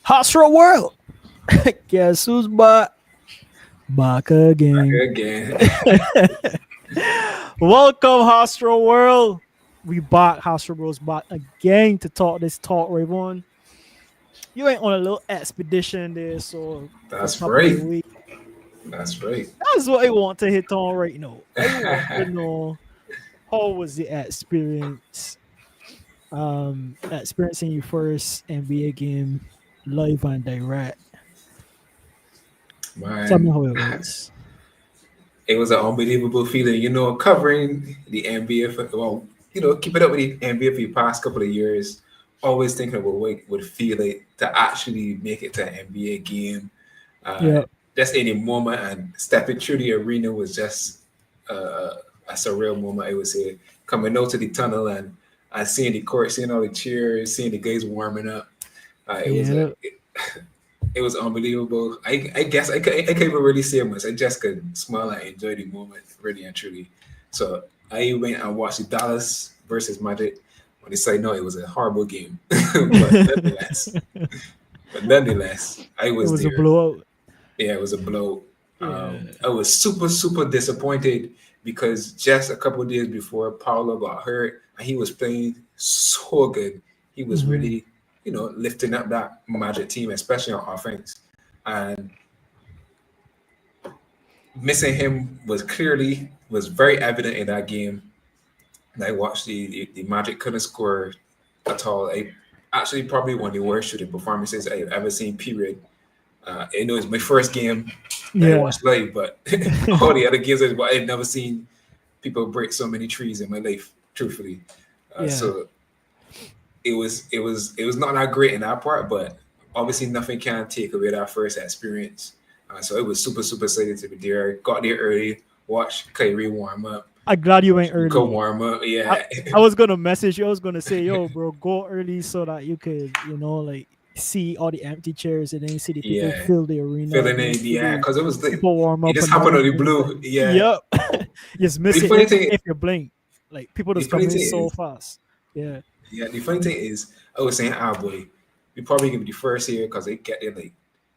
Hostile World. Guess who's back? Back again. Welcome, Hostile World. We back. Hostile World's back again to talk this talk, Rayvon. You ain't on a little expedition there, so that's right. Weeks. That's right. That's what I want to hit on right now. I want to know how was the experience? Experiencing your first NBA game live and direct. Man, Tell me how it was. It was an unbelievable feeling, covering the NBA keeping up with the NBA for the past couple of years. Always thinking about what it would feel like to actually make it to an NBA game. Just any moment, and stepping through the arena was just a surreal moment, I would say. Coming out to the tunnel and seeing the court, seeing all the cheers, seeing the guys warming up. It was unbelievable. I guess I can't even really say much. I just could smile and enjoy the moment, really and truly. So I went and watched the Dallas versus Magic. When they said no, it was a horrible game, but nonetheless, I was. It was there. A blowout. Yeah, it was a blowout. I was super disappointed because just a couple of days before, Paolo got hurt and he was playing so good. He was really, lifting up that Magic team, especially on offense. And missing him was very evident in that game. And I watched the Magic couldn't score at all. I actually probably one of the worst shooting performances I've ever seen, period. I know it's my first game that I watched live, but all the other games I've never seen people break so many trees in my life, truthfully. So it was not that great in that part, but obviously nothing can take away that first experience. So it was super excited to be there. Got there early, watched Kyrie warm up. I'm glad you went early. Go warm up, yeah. I was gonna message you. I was gonna say, "Yo, bro, go early so that you could, see all the empty chairs and then see the people fill the arena." Filling in, because it was people warm up. It just happened on the blue, Yep. Just missing it if you blink. Like people just come in so fast. Yeah. Yeah. The funny thing is, I was saying, boy, we probably gonna be the first here because they get there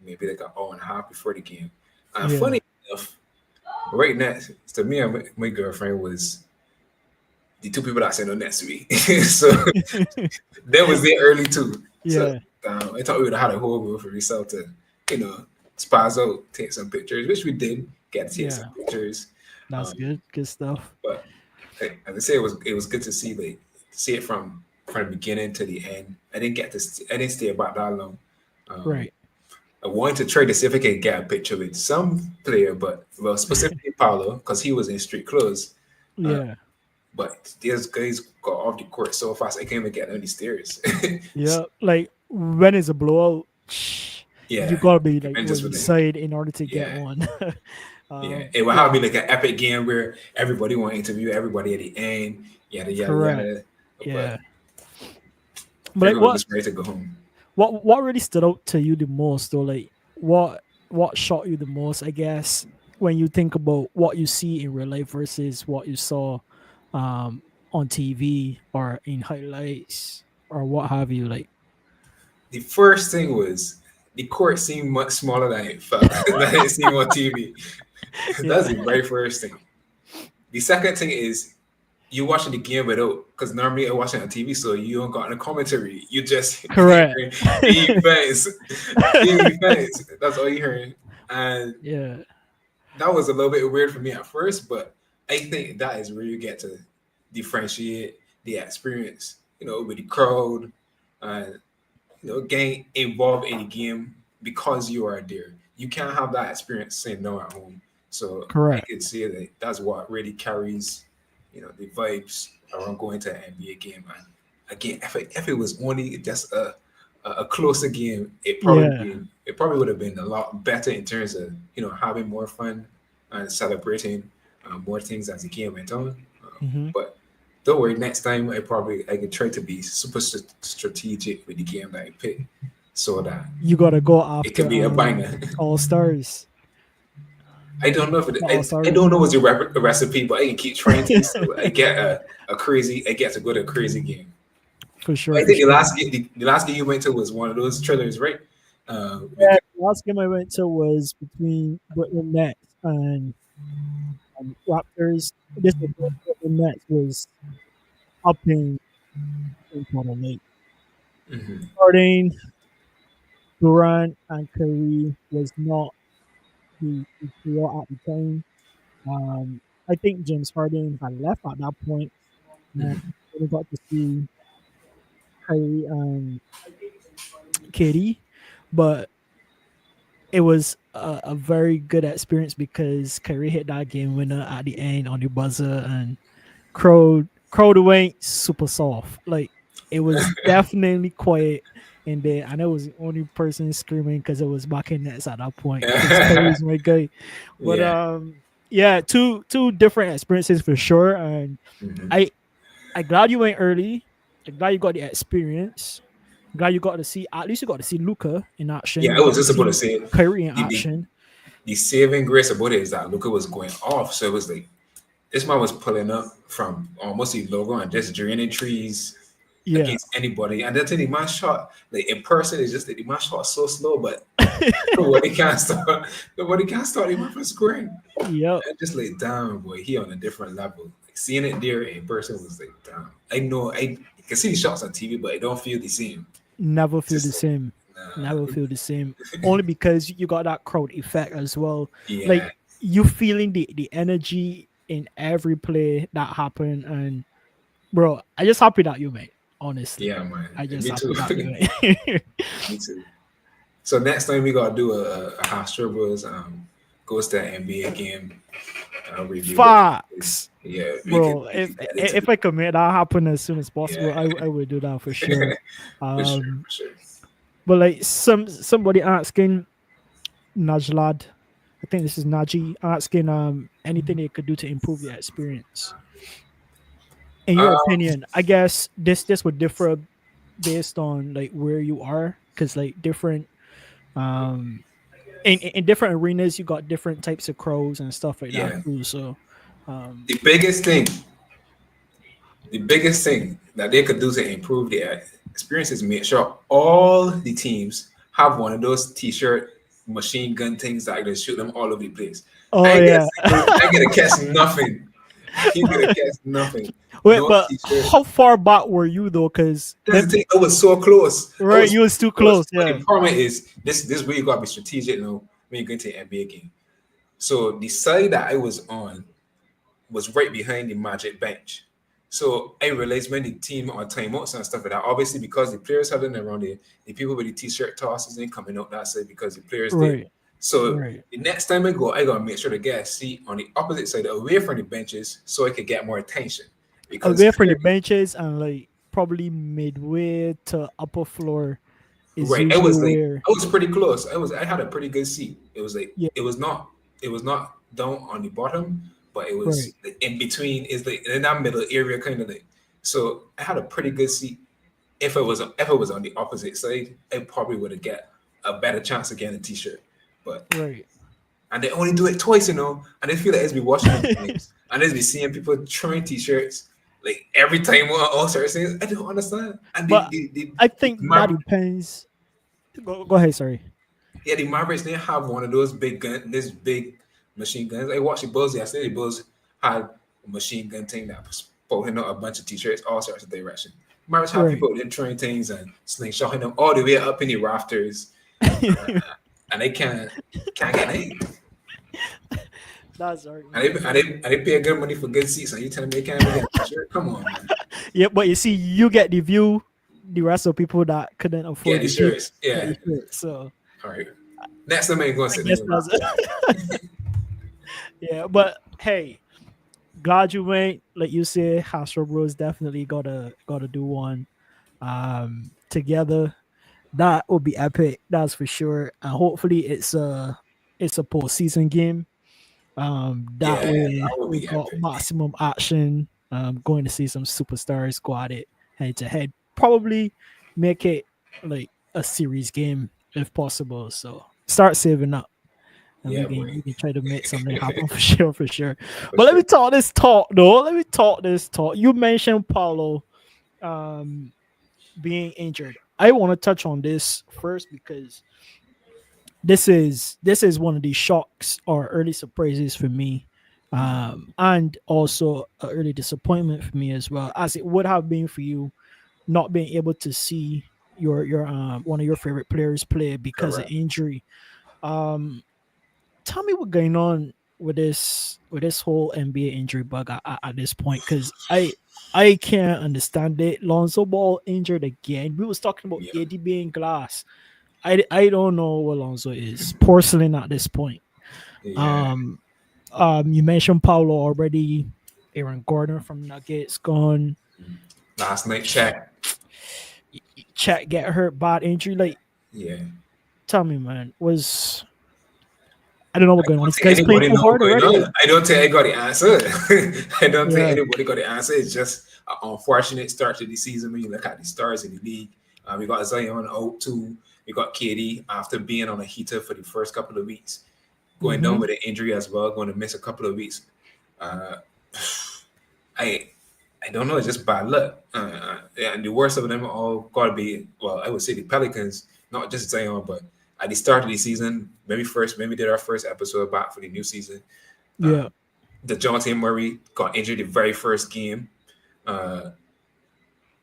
maybe like an hour and a half before the game. And funny enough, right next to me and my girlfriend was the two people that sat on next to me. So they was there early too. Yeah. So, I thought we would have had a whole room for yourself to, spaz out, take some pictures, which we did get to take some pictures. That's good stuff. But as I say, it was good to see it from the beginning to the end. I didn't stay about that long. Right. I wanted to try to see if I could get a picture with some player, but specifically Paolo, because he was in street clothes. But these guys got off the court so fast I can't even get down the stairs. Yeah, like when it's a blowout, you gotta be inside in order to get one. It will have me like an epic game where everybody want to interview everybody at the end. Yada. But everyone was ready to go home. What really stood out to you the most, though? Like what shocked you the most? I guess when you think about what you see in real life versus what you saw on TV or in highlights or what have you. Like the first thing was the court seemed much smaller than it felt than it seemed on TV. That's the very first thing. The second thing is you watching the game without, because normally I watch it on TV, so you don't got a commentary. You just correct. Defense. That's all you're hearing. And that was a little bit weird for me at first, but I think that is where you get to differentiate the experience, with the crowd, getting involved in the game because you are there. You can't have that experience saying no at home. So correct. I could say that that's what really carries, the vibes around going to an NBA game. And again, if it was only just a closer game, it probably would have been a lot better in terms of having more fun and celebrating more things as the game went on. But don't worry, next time I could try to be super strategic with the game that I pick, so that you gotta go after it can be a banger. All stars. I don't know if I don't know what's your recipe, but I can keep trying to. So I get I get to go to a crazy game. For sure. I think the last game you went to was one of those trailers, right? Yeah, Because the last game I went to was between Brooklyn Nets and Raptors. This was when Brooklyn Nets was up in total late. mhm, Starting Durant and Curry was not the trio at the time. I think James Harden had left at that point. And mhm. we got to see Kyrie and Katie, but it was a very good experience because Kyrie hit that game winner at the end on the buzzer, and crowd went super soft. Like it was definitely quiet in there, and I was the only person screaming because it was back in nets at that point because Kyrie's my guy. But Yeah. yeah, two different experiences for sure, and Mhm. I I glad you went early. I'm glad you got the experience. Glad you got to see at least you got to see Luca in action. Yeah, You I was got to just about to see say Kyrie in the, the action. the saving grace about it is that Luca was going off, so it was like this man was pulling up from almost the logo and just draining trees Yeah. against anybody. And then the man shot like in person is just that the man shot so slow, but nobody can start. Nobody can start him from scoring. Yep. And just like damn boy, he on a different level. Like seeing it there in person was like damn. I know I can see the shots on TV, but I don't feel the same. Never It's feel the just like same. Never nah. feel the same. Only because you got that crowd effect as well. Like Yeah, you feeling the energy in every play that happened. And bro, I just happy that you made. Honestly, yeah, man. I just Me too. happy that you made. Me too. So next time we gotta do a house triples, goes to an NBA game, review it. Facts, Yeah, bro. we If could get into if it. I could make that happen as soon as Yeah, possible, I would do that for sure. for sure, Um, for sure. but like somebody asking Najlad, I think this is Naji asking anything they could do to improve the experience. In your Um, opinion, I guess this would differ based on like where you are, because like different um in different arenas you got different types of crows and stuff like that yeah, too. So um the biggest thing that they could do to improve their experience is make sure all the teams have one of those t-shirt machine gun things that can shoot them all over the place. oh yeah. I ain't gonna catch nothing. I ain't gonna catch nothing. Wait, No but t-shirt. how far back were you though? Because That's the thing. I was so close. I right, was you was too so close. close. But Yeah. the problem is this is where you gotta be strategic now when you're going to an NBA game. So the side that I was on was right behind the Magic bench. So I realized when the team on timeouts and stuff like that, obviously because the players had it around there, the people with the t-shirt tosses ain't coming out that side because the players did. Right. So Right. the next time I gotta make sure to get a seat on the opposite side away from the benches so I could get more attention. Because Away from the clearly, benches and like probably midway to upper floor is right, usually where I was pretty close. I had a pretty good seat. It was like yeah, it was not down on the bottom, but it right. was like in between. Is like in that middle area kind of thing. So I had a pretty good seat. If it was on the opposite side, I probably would have get a better chance of getting a t-shirt. But Right. and they only do it twice, and I feel like as we watching them games and as we seeing people throwing t-shirts like every time on all sorts of things, I don't understand. And But I think that depends. Go ahead, sorry. yeah, the Mavericks didn't have one of those this big machine guns. I watched the Bulls yesterday. The Bulls had a machine gun thing that was pulling out a bunch of t-shirts, all sorts of direction. Mavericks have Right. people in throwing things and slingshotting them all the way up in the rafters, and they can't get in. That's right. And they pay good money for good seats, and you telling me they can't even get a t-shirt? Come on, man. Yeah, but you see, you get the view. The rest of people that couldn't Yeah, afford the the view shirts. get Yeah. the shirt. So All right. Next time I ain't going to I sit in guess the that's rafters. it. Yeah, but hey, glad you went. Like you said, Astro Bros definitely gotta do one together. That would be epic. That's for sure. And hopefully it's a postseason game. That Yeah, that way would we be got epic. maximum action. Going to see some superstars go at it head to head. Probably make it like a series game if possible. So start saving up, and Yeah, boy. we can try to make something happen for sure, for sure. For But let sure. me talk this talk though. Let me talk this talk. You mentioned Paulo. Um, being injured. I want to touch on this first because this is one of the shocks or early surprises for me, and also an early disappointment for me as well, as it would have been for you not being able to see your one of your favorite players play because of Correct. injury. Um, Tell me what's going on with this whole NBA injury bug at this point, because I can't understand it. Lonzo Ball injured again. We was talking about Yeah. AD being glass. I don't know what Lonzo is. Porcelain at this point. Yeah. Um, you mentioned Paulo already. Aaron Gordon from Nuggets gone. Last night chat. Chat get hurt, bad injury. Like, Yeah. tell me, man, was I don't know I what's going on. don't This think guy's playing anybody too know what's hard going already. on. I don't think I got the answer. I don't think Yeah. anybody got the answer. It's just an unfortunate start to the season when you look at the stars in the league. We got Zion out too. We got KD after being on a heater for the first couple of weeks, going down Mm-hmm. with an injury as well, going to miss a couple of weeks. Uh, I I don't know. It's just bad luck. And the worst of them all got to be, well, I would say the Pelicans, not just Zion, but at the start of the season, maybe did our first episode back for the new season. Uh, Yeah. the Jonathan Murray got injured the very first game. Uh,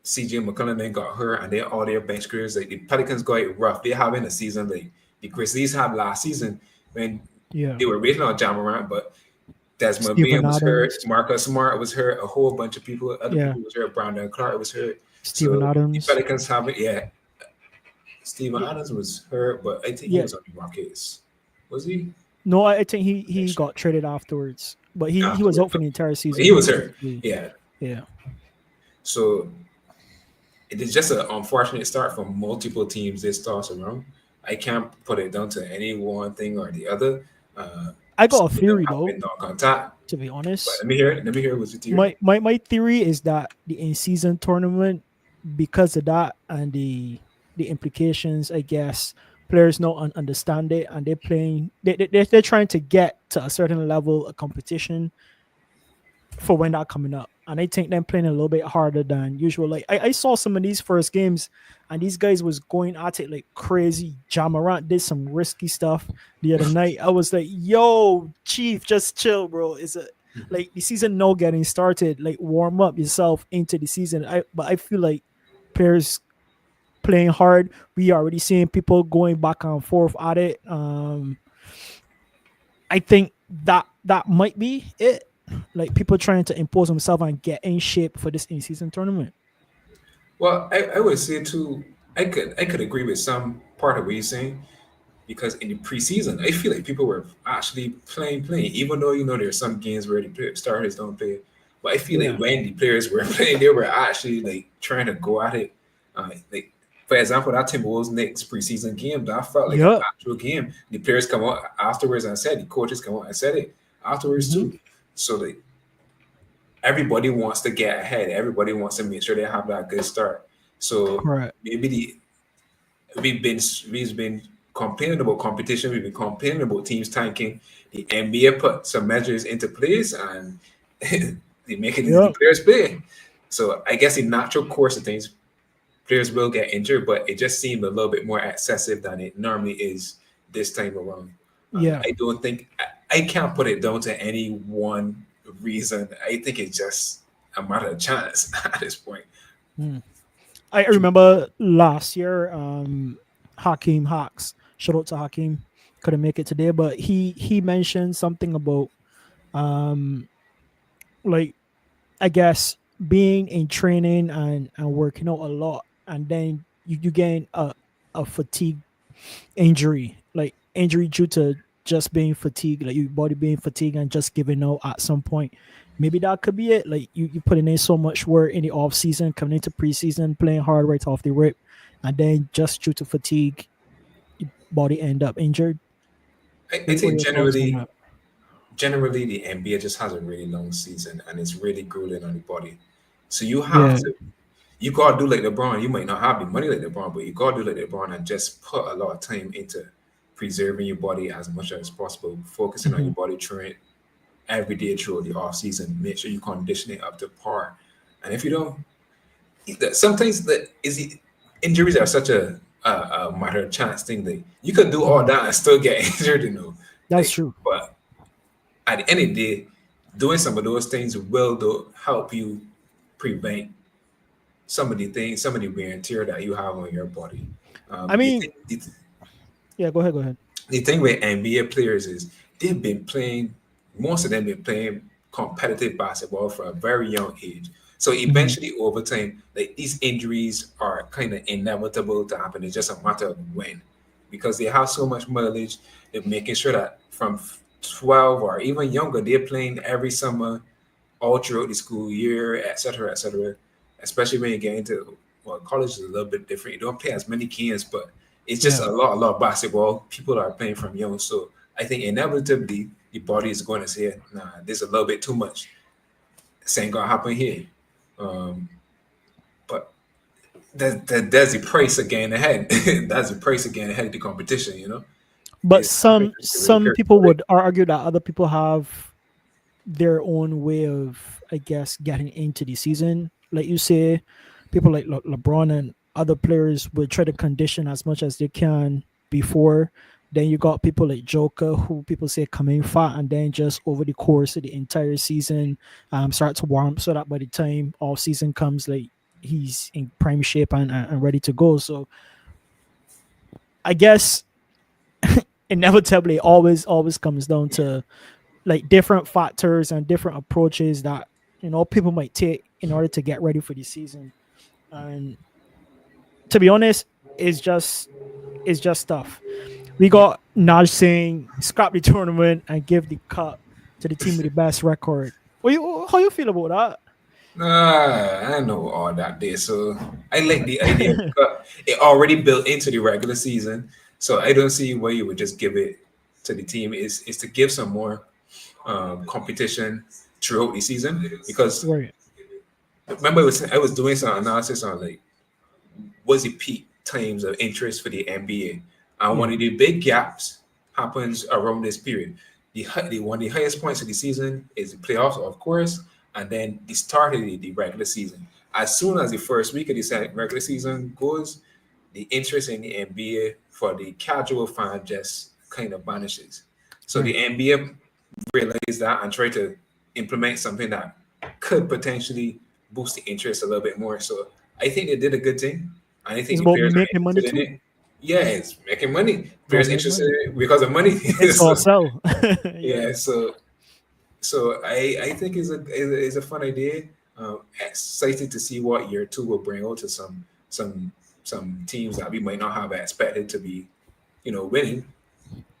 CJ McCollum then got hurt, and they all their bench careers. Like the Pelicans got it rough. They having a season like the Grizzlies had last season when Yeah. they were waiting on Jamarant, but Desmond Steven Bain was hurt. Adams. Marcus Smart was hurt. A whole bunch of people, other Yeah. people was hurt. Brandon Clark was hurt. Steven So the Adams. Pelicans have it. Yeah, Steven Yeah. Adams was hurt, but I think he Yeah. was on the Rockets. Was he? No, I think he got traded afterwards, but he was out Afterwards, for the entire he season. was hurt. Basically. Yeah. Yeah. So it is just an unfortunate start for multiple teams this toss around. I can't put it down to any one thing or the other. I got a Some of them theory have though. been non-contact. To be But honest, let me hear it. Let me hear it. What's your theory? my theory is that the in season tournament, because of that and the implications, I guess players don't understand it, and they're playing. They're trying to get to a certain level of competition for when that coming up. And I think them playing a little bit harder than usual. Like I saw some of these first games, and these guys was going at it like crazy. Jamarant did some risky stuff the other night. I was like, "Yo, Chief, just chill, bro. Is it like the season no getting started? Like warm up yourself into the season." But I feel like players playing hard. We already seeing people going back and forth at it. I think that might be it. Like people trying to impose themselves and get in shape for this in-season tournament. Well, I would say too. I could agree with some part of what you're saying because in the preseason, I feel like people were actually playing. Even though there's some games where the starters don't play, but I feel like Yeah. when the players were playing, they were actually like trying to go at it. Like for example, that Timberwolves Knicks preseason game, that felt like an Yep. actual game. The players come out afterwards and said, the coaches come out and said it afterwards Hmm. too. So like everybody wants to get ahead. Everybody wants to make sure they have that good start. So Correct. maybe we've been complaining about competition. We've been complaining about teams tanking. The NBA put some measures into place and they make it easy the Yep. players play. So I guess in natural course of things, players will get injured, but it just seemed a little bit more excessive than it normally is this time around. Yeah. I don't think I can't put it down to any one reason. I think it's just a matter of chance at this point. Mm. I remember last year, Hakeem Hawks. Shout out to Hakeem. Couldn't make it today, but he mentioned something about um like I guess being in training and working out a lot, and then you gain a fatigue injury, like injury due to just being fatigued, like your body being fatigued and just giving out at some point. Maybe that could be it. Like you putting in so much work in the off season, coming into preseason, playing hard right off the rip, and then just due to fatigue, your body end up injured. I What are think your thoughts on generally that? generally the NBA just has a really long season and it's really grueling on the body. So you have Yeah. to you gotta do like LeBron. You might not have the money like LeBron, but you gotta do like LeBron and just put a lot of time into preserving your body as much as possible, focusing on Hmm. your body training every day throughout the off season. Make sure you condition it up to par. And if you don't, sometimes injuries are such a matter of chance thing that you could do all Mhm. that and still get injured, you know. That's Like, true. but at the end of the day, doing some of those things will help you prevent some of the things, some of the wear and tear that you have on your body. I The, mean, thing, the, yeah, go ahead, go ahead. the thing with NBA players is they've been playing, most of them been playing competitive basketball from a very young age. So Hmm. eventually, over time, like these injuries are kind of inevitable to happen. It's just a matter of when, because they have so much mileage. They're making sure that from 12 or even younger, they're playing every summer, all throughout the school year, et cetera, et cetera. Especially when you get into, well, college is a little bit different. You don't play as many games, but it's just Yeah, a lot of basketball. People are playing from young, so I think inevitably the body is going to say, "Nah, this is a little bit too much. Same gonna happen here." Um, but that's the price again ahead. That's the price again ahead of the competition. You know, but it's something you have to be really some careful people about it. would argue that other people have their own way of, I guess, getting into the season. Like you say, people like LeBron and other players will try to condition as much as they can before. Then you got people like Joker, who people say come in fat and then just over the course of the entire season, start to warm up so that by the time all season comes, like he's in prime shape and ready to go. So I guess inevitably always comes down to like different factors and different approaches that people might take in order to get ready for the season. And to be honest, it's just it's just tough. We got Naj saying scrap the tournament and give the cup to the team with the best record. How you feel about I know all that there. So I like the idea because it already built into the regular season. So I don't see why you would just give it to the team. Is to give some more competition throughout the season. that? Because Right. remember, I was doing some analysis on like what's the peak times of interest for the NBA, and one Yeah. of the big gaps happens around this period. One of the highest points of the season is the playoffs, of course, and then the start of the regular season. As soon as the first week of the regular season goes, the interest in the NBA for the casual fan just kind of vanishes. So the Right. NBA realized that and tried to implement something that could potentially boost the interest a little bit more. So I think they did a good thing, and I think It's the about players are making money interested in too. it. Yeah, it's making money. About Players make interested money. in it because of money. It's So, all sell. yeah, Yeah. so I think it's a fun idea. Excited to see what year two will bring out to some some teams that we might not have expected to be, winning.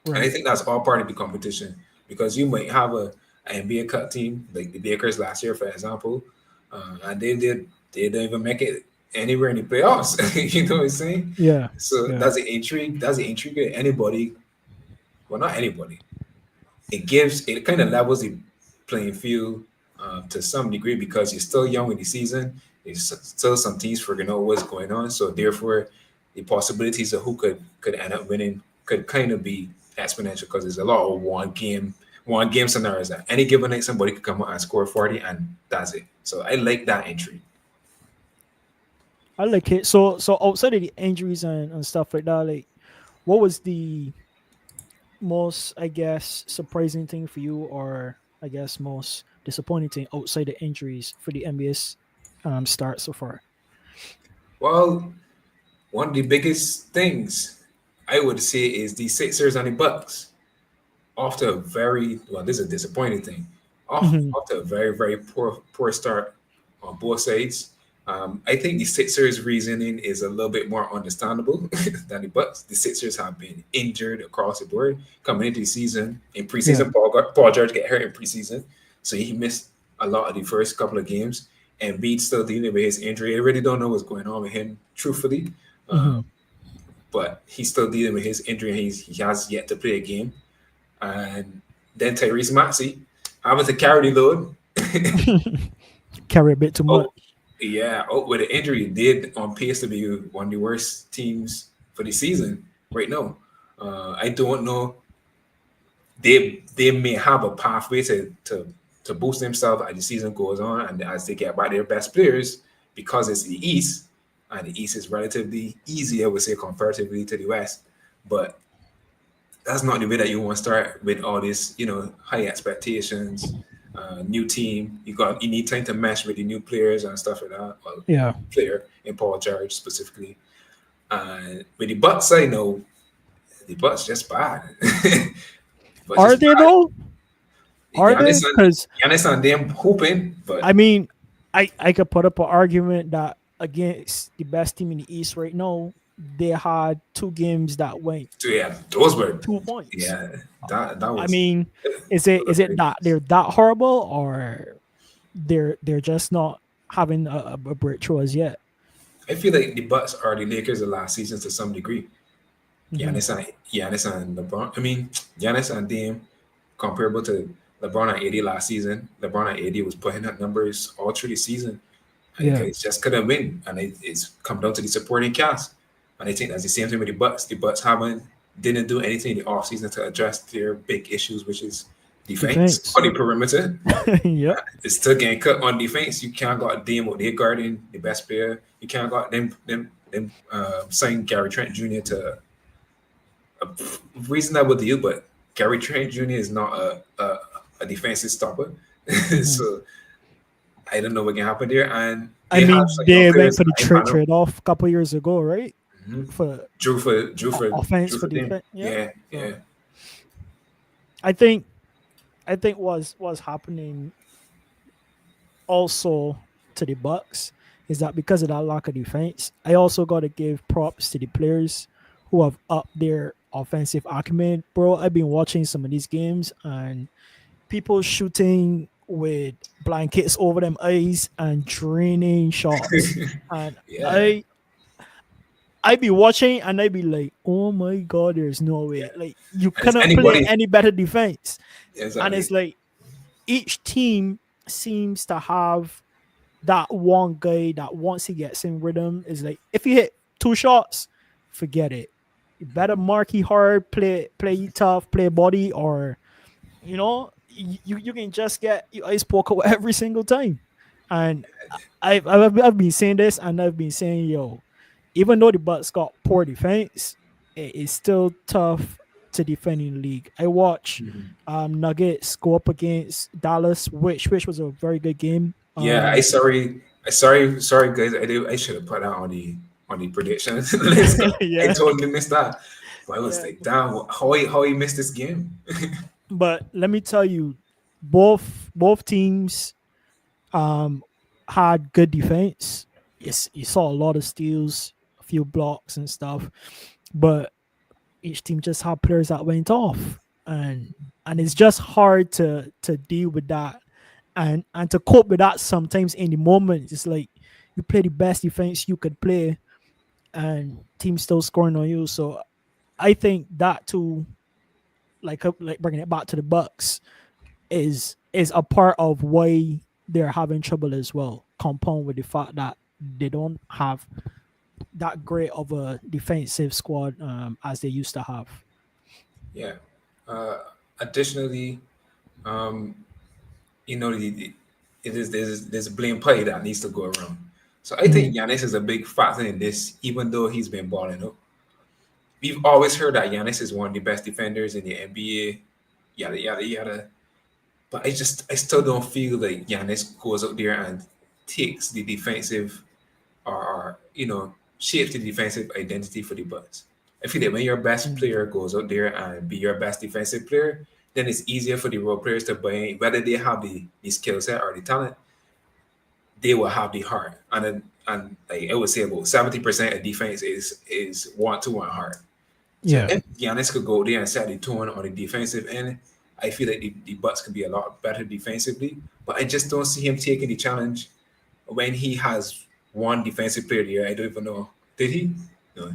And I Right. think that's all part of the competition because you might have an NBA cut team like the Lakers last year, for example, and they didn't even make it anywhere in the playoffs. You know what I'm saying? Yeah. So Yeah. that's the intrigue. That's the intrigue of anybody. Well, not anybody. It kind of levels the playing field to some degree because you're still young in the season. There's still some teams figuring out what's going on. So therefore, the possibilities of who could end up winning could kind of be exponential because there's a lot of one game scenarios that any given night somebody could come out and score 40 and that's it. So I like that entry. I like it. So outside of the injuries and stuff like that, like what was the most, I guess, surprising thing for you, or I guess most disappointing thing outside the injuries for the NBA's start so far? Well, one of the biggest things I would say is the Sixers and the Bucks. After a very well, this is a disappointing thing. Hmm. After a very poor start on both sides, I think the Sixers' reasoning is a little bit more understandable than the Bucks. The Sixers have been injured across the board coming into the season. In Yeah. preseason, Paul George get hurt in preseason, so he missed a lot of the first couple of games. And Bede's still dealing with his injury. I really don't know what's going on with him, truthfully. Hmm. But he's still dealing with his injury. And he has yet to play a game. And then Tyrese Maxey having to carry the load. Carry a bit too much. Oh, yeah. Oh, with the injury, did on pace to be one of the worst teams for the season right now. I don't know. They may have a pathway to boost themselves as the season goes on and as they get by their best players because it's the East, and the East is relatively easy, I would say, comparatively to the West. But that's not the way that you want to start with all this, high expectations, new team. You need time to mesh with the new players and stuff like that. Well, Yeah. player in Paul George specifically. And with the Bucks, I know the Bucks just bad. But Are just they bad. though? Are they? Giannis and Because Giannis and them hooping, but I mean, I could put up an argument that against the best team in the East right now, they had two games that went yeah, those were 2 points. yeah, that I was mean, that was is it great. that they're that horrible, or they're just not having a breakthrough as yet? I feel like the Bucks are the Lakers of last season to some degree. Hmm. Giannis and LeBron. I mean, Giannis and Dame comparable to LeBron and AD last season. LeBron and AD was putting up numbers all through the season. And Yeah, guys just couldn't win, and it's come down to the supporting cast. And I think that's the same thing with the Bucks. The Bucks didn't do anything in the offseason to address their big issues, which is defense defense. on the perimeter. Yep. It's still getting cut on defense. You can't got Dame out there guarding the best player. You can't got them sign Gary Trent Jr. to a reasonable deal, but Gary Trent Jr. is not a defensive stopper. Hmm. So I don't know what can happen there. And I they have mean, some young they went players for the in panel. trade off a couple years ago, right? Mm-hmm. For offense Drew for for them. defense. Yeah. Yeah, So yeah. I think was happening also to the Bucks is that because of that lack of defense, I also got to give props to the players who have upped their offensive acumen. Bro, I've been watching some of these games and people shooting with blankets over them eyes and draining shots. And Yeah. I be watching and I be like, oh my god, there's no way. Yeah. Like you And it's cannot play anybody. any better defense. And Exactly. it's like each team seems to have that one guy that once he gets in rhythm is like if you hit two shots, forget it. You better marquee hard, play tough, play body, or you can just get your ice poker every single time. And I've been saying this, and I've been saying, yo, even though the Bucks got poor defense, it is still tough to defend in the league. I watch Mhm. Nuggets go up against Dallas, which was a very good game. Yeah, sorry guys. I should have put that on the predictions list. I Yeah, totally missed that. But I was yeah. like, damn, how he missed this game? But let me tell you, both teams um had good defense. Yes, you saw a lot of steals, a few blocks and stuff, but each team just had players that went off, and it's just hard to deal with that and to cope with that sometimes in the moment. It's like you play the best defense you could play, and teams still scoring on you. So I think that too, like bringing it back to the Bucks, is a part of why they're having trouble as well. Compound with the fact that they don't have that great of a defensive squad as they used to have. Yeah. Uh, Additionally, um, there's a blame play that needs to go around. So I Mhm. think Giannis is a big factor in this, even though he's been balling up. We've always heard that Giannis is one of the best defenders in the NBA, yada yada yada. But I still don't feel like Giannis goes out there and takes the defensive or shapes the defensive identity for the Bucks. I feel that when your best Mm. player goes out there and be your best defensive player, then it's easier for the role players to buy in, whether they have the skill set or the talent, they will have the heart. And like I would say about 70% of defense is one-to-one heart. So Yeah. if Giannis could go there and set the tone on the defensive end, I feel like the Bucks could be a lot better defensively. But I just don't see him taking the challenge when he has one defensive player here. I don't even know. Did he? No.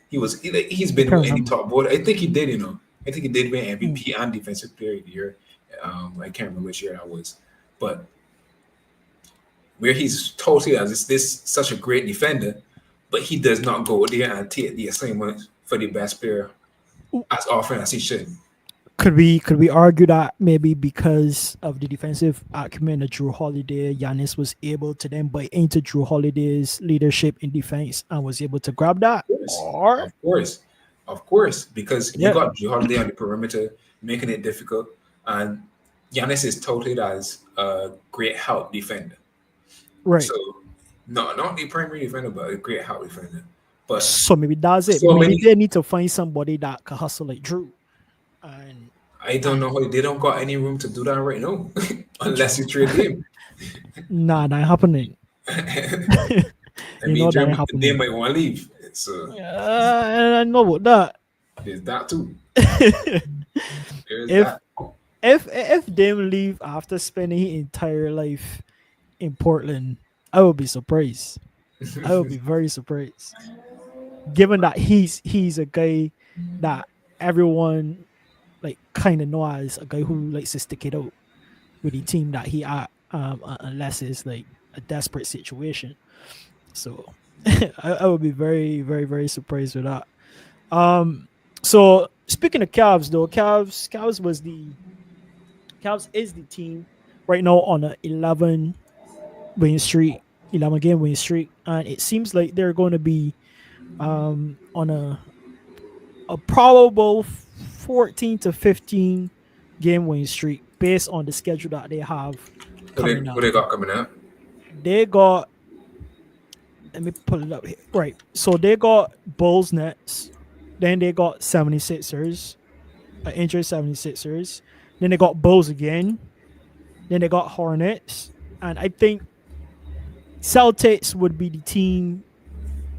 He's I been can't in the remember. top board. I think he did, I think he did win Mm. MVP and defensive player of the year. I can't remember which year that was. But where he's totally as this such a great defender, but he does not go there and take the assignment for the best player as often as he should. Could we argue that maybe because of the defensive acumen of Drew Holiday, Giannis was able to then buy into Drew Holiday's leadership in defense and was able to grab that? Course, Or of course, because you yeah, got Drew Holiday on the perimeter, making it difficult, and Giannis is touted as a great help defender. right. So, not the primary defender, but a great help defender. But So maybe that's it. so Maybe many, they need to find somebody that can hustle like Drew. And I don't know and how they don't got any room to do that right now, unless you Drew, trade him. nah, that ain't happening. I You mean, know that ain't They happening. might want to leave. So I know about there's that too. that. There's if that. if them leave after spending his entire life in Portland, I will be surprised. I will be very surprised, given that he's a guy that everyone like kind of know as a guy who likes to stick it out with the team that he at, unless it's like a desperate situation. So I would be very very very surprised with that. Um, so speaking of Cavs though, Cavs is the team right now on a win streak, 11 game win streak, and it seems like they're going to be on a probable 14 to 15 game win streak based on the schedule that they have coming What up. they got coming out? They got, let me pull it up here. Right. So they got Bulls Nets, then they got 76ers, injured 76ers, then they got Bulls again, then they got Hornets, and I think Celtics would be the team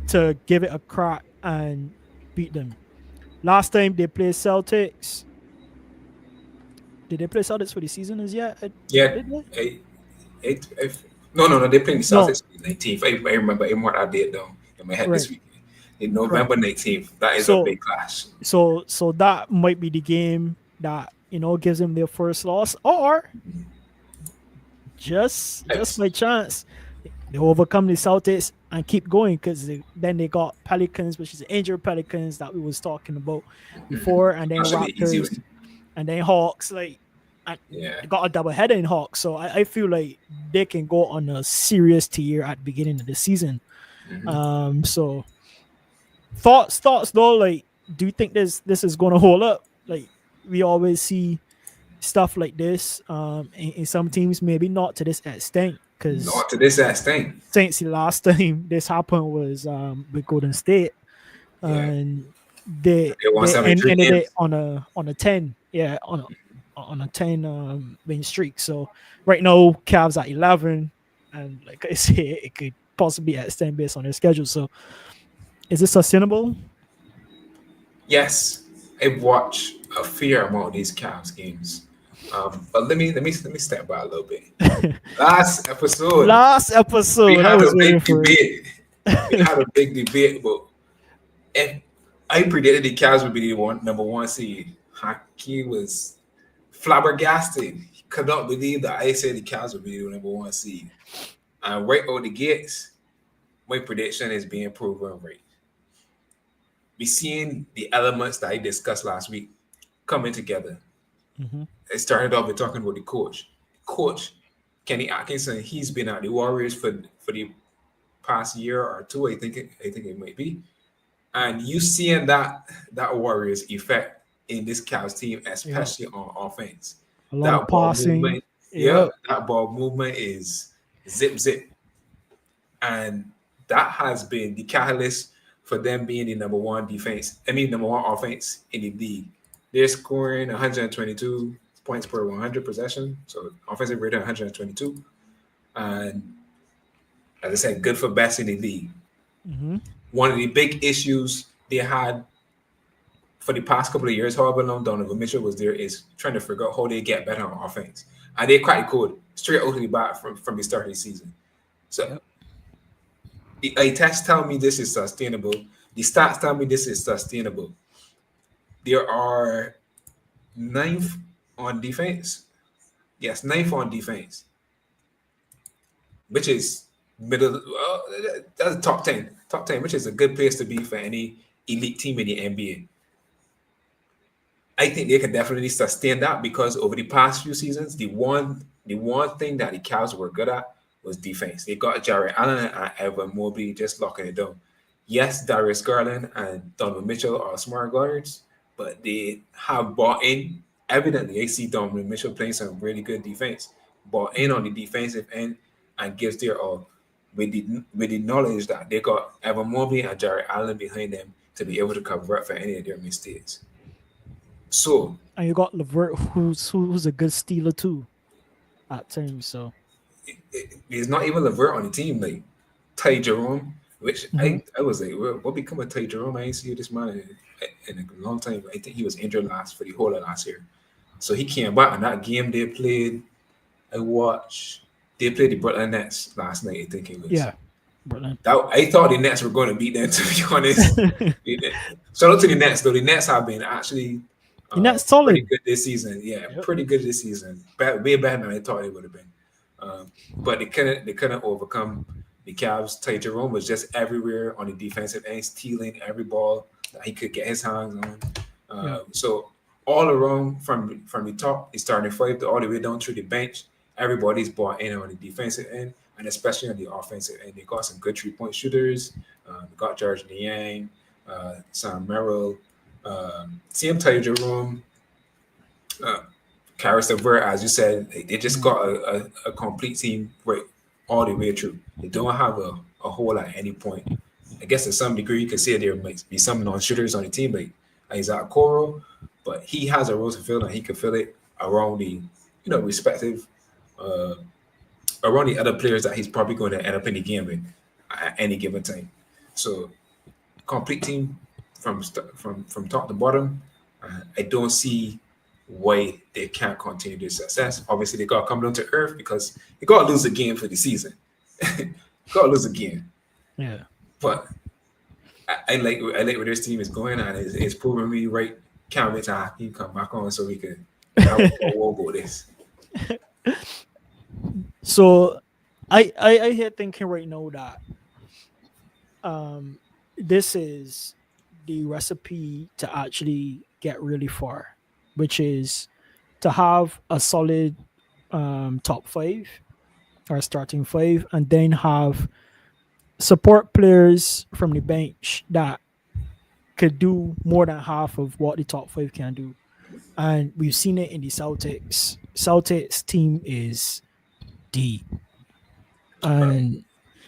to give it a crack and beat them. Last time they played Celtics, did they play Celtics for the season as yet? Yeah, Did they? no. They're playing the No. Celtics on the 19th. I remember even what I did though in my head this Right. week. In Right. November 19th, that is a So big clash. so that might be the game that gives them their first loss, or just Yes. by chance they overcome the Celtics and keep going because then they got Pelicans, which is the injured Pelicans that we was talking about before, and then That should be an easy Raptors, win. and then Hawks. Like, and Yeah. they got a double header in Hawks, so I feel like they can go on a serious tear at the beginning of the season. Mhm. So thoughts though, like, do you think this is going to hold up? Like, we always see stuff like this in some teams, maybe not to this extent, because Not to this ass thing. since the last time this happened was with Golden State, Yeah. and They won they 73 ended it games. on a 10, yeah, on a 10 win streak. So right now Cavs at 11, and like I say, it could possibly extend based on their schedule. So is this sustainable? Yes, I watch a fair amount of these Cavs games. But let me step back a little bit. Last episode, Last we episode I had a was waiting big for it. debate. We had a big debate about if I predicted the Cavs would be the number one seed. Haki was flabbergasted. He could not believe that I said the Cavs would be the number one seed. And right out the gates, my prediction is being proven right. We seeing the elements that I discussed last week coming together. Mhm. It started off with talking about the coach. Coach Kenny Atkinson, he's been at the Warriors for the past year or two. I think it might be. And you seeing that Warriors effect in this Cavs team, Yep. especially on offense. A lot of That ball passing. movement, yeah, Yep. that ball movement is zip zip, and that has been the catalyst for them being the number one defense. I mean, number one offense in the league. They're scoring 122 points per 100 possession, so offensive rating 122, and as I said, good for best in the league. Hmm. One of the big issues they had for the past couple of years, however long Donovan Mitchell was there, is trying to figure out how they get better on offense. And they quite could straight out of the bat from the start of the season. So Yep. the tests tell me this is sustainable. The stats tell me this is sustainable. There are ninth on defense. Yes, ninth on defense, which is middle. That's top 10. Top 10, which is a good place to be for any elite team in the NBA. I think they can definitely sustain that because over the past few seasons, the one thing that the Cavs were good at was defense. They got Jarrett Allen and Evan Mobley just locking it down. Yes, Darius Garland and Donovan Mitchell are smart guards, but they have bought in. Evidently, I see Donovan Mitchell playing some really good defense, bought in on the defensive end and gives their all with the knowledge that they got Evan Mobley and Jarrett Allen behind them to be able to cover up for any of their mistakes. So And you got Levert, who's a good stealer too at times. So there's not even Levert on the team. Like Ty Jerome, which mhm. I was like, what become of Ty Jerome? I ain't see this man in a long time. I think he was injured last for the whole of last year. So he came back, and that game they played, I watched. They played the Brooklyn Nets last night. I think it was. Yeah, Berlin. That I thought the Nets were going to beat them. To be honest, shout out to the Nets though. The Nets have been actually And that's pretty solid. good this season. Yeah, Yep. pretty good this season. Way better than I thought it would have been. But they couldn't overcome the Cavs. Ty Jerome was just everywhere on the defensive end, stealing every ball that he could get his hands on. Yeah. So all around from the top, the starting five to all the way down through the bench, everybody's bought in on the defensive end and especially on the offensive end. They got some good 3-point shooters. They got George Niang, Sam Merrill, same Ty Jerome, uh, Karis LeVert, as you said, they just Mhm. got a complete team right all the way through. They don't have a hole at any point. I guess to some degree you could say there might be some non-shooters on the team like Isaac Coro, but he has a role to fill and he can fill it around the respective uh, around the other players that he's probably going to end up in the game with at any given time. So complete team from top to bottom. I don't see why they can't continue their success. Obviously, they got to come down to earth because they got to lose a game for the season. Got to lose a game, Yeah. but I like where this team is going, and it's proving me right. Can't wait to have him come back on so we can have a war about this. So I here thinking right now that um this is the recipe to actually get really far, which is to have a solid top five or starting five, and then have support players from the bench that could do more than half of what the top five can do. And we've seen it in the Celtics. Celtics team is deep. But And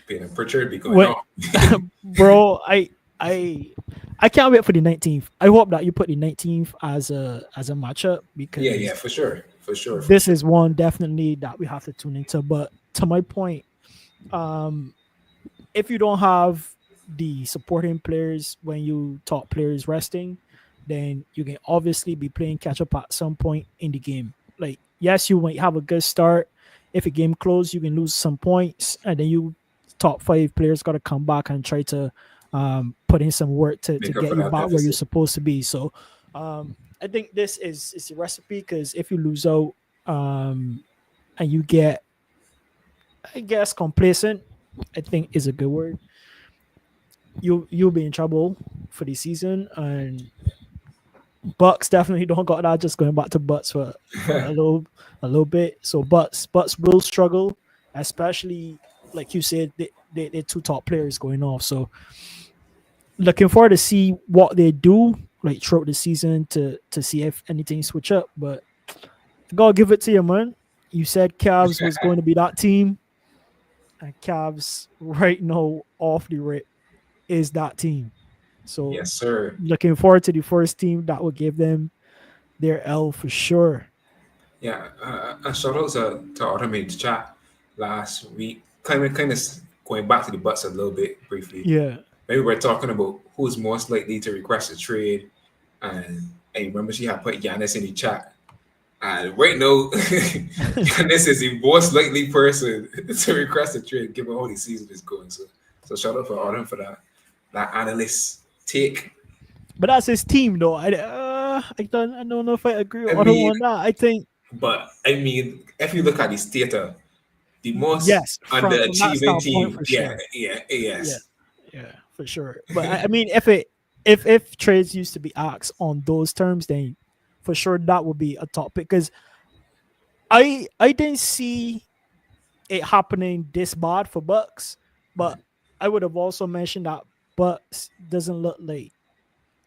being a Pritchard be going what on. bro, I I can't wait for the 19th. I hope that you put the 19th as a matchup Yeah, yeah, because for sure, for sure, for this sure. is one definitely that we have to tune into. But to my point, um if you don't have the supporting players when you top players resting, then you can obviously be playing catch up at some point in the game. Like, yes, you might have a good start. If a game close, you can lose some points, and then you top five players got to come back and try to put in some work to Make up for get you that back where you're deficit. supposed to be. So, I think this is the recipe because if you lose out and you get, I guess, complacent, I think is a good word, you'll be in trouble for the season. And Bucks definitely don't got that. Just going back to Bucks for a little bit. So Bucks will struggle, especially like you said, they two top players going off. So looking forward to see what they do like throughout the season to see if anything switch up. But I gotta give it to you, man. You said Cavs was going to be that team, and Cavs right now off the rip is that team. So Yes, sir. looking forward to the first team that will give them their L for sure. Yeah, a shout out to Automated Chat last week. Kind of going back to the Bucks a little bit briefly. Yeah. Maybe we're talking about who's most likely to request a trade, and I remember she had put Giannis in the chat. And right now, Giannis is the most likely person to request a trade given how the season is going. So shout out for Autumn for that analyst take. But that's his team, though. I don't know if I agree I with Otto mean, on that. I think if you look at the data, the most yes, from that underachieving standpoint team, for yeah, sure. yeah, Yeah, yes. yeah, for sure. But I mean, if trades used to be asked on those terms, then for sure that would be a top pick because I didn't see it happening this bad for Bucks, but I would have also mentioned that Bucks doesn't look like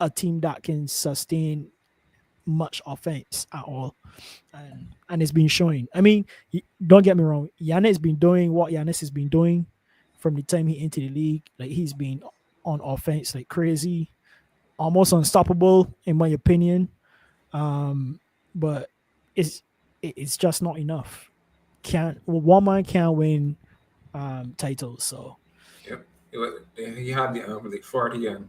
a team that can sustain much offense at all, and it's been showing. I mean, don't get me wrong, Giannis has been doing what Giannis has been doing from the time he entered the league. Like he's been on offense like crazy, almost unstoppable in my opinion. But it's it's just not enough. Can't one man can't win titles. So Yep. He had the like 40 and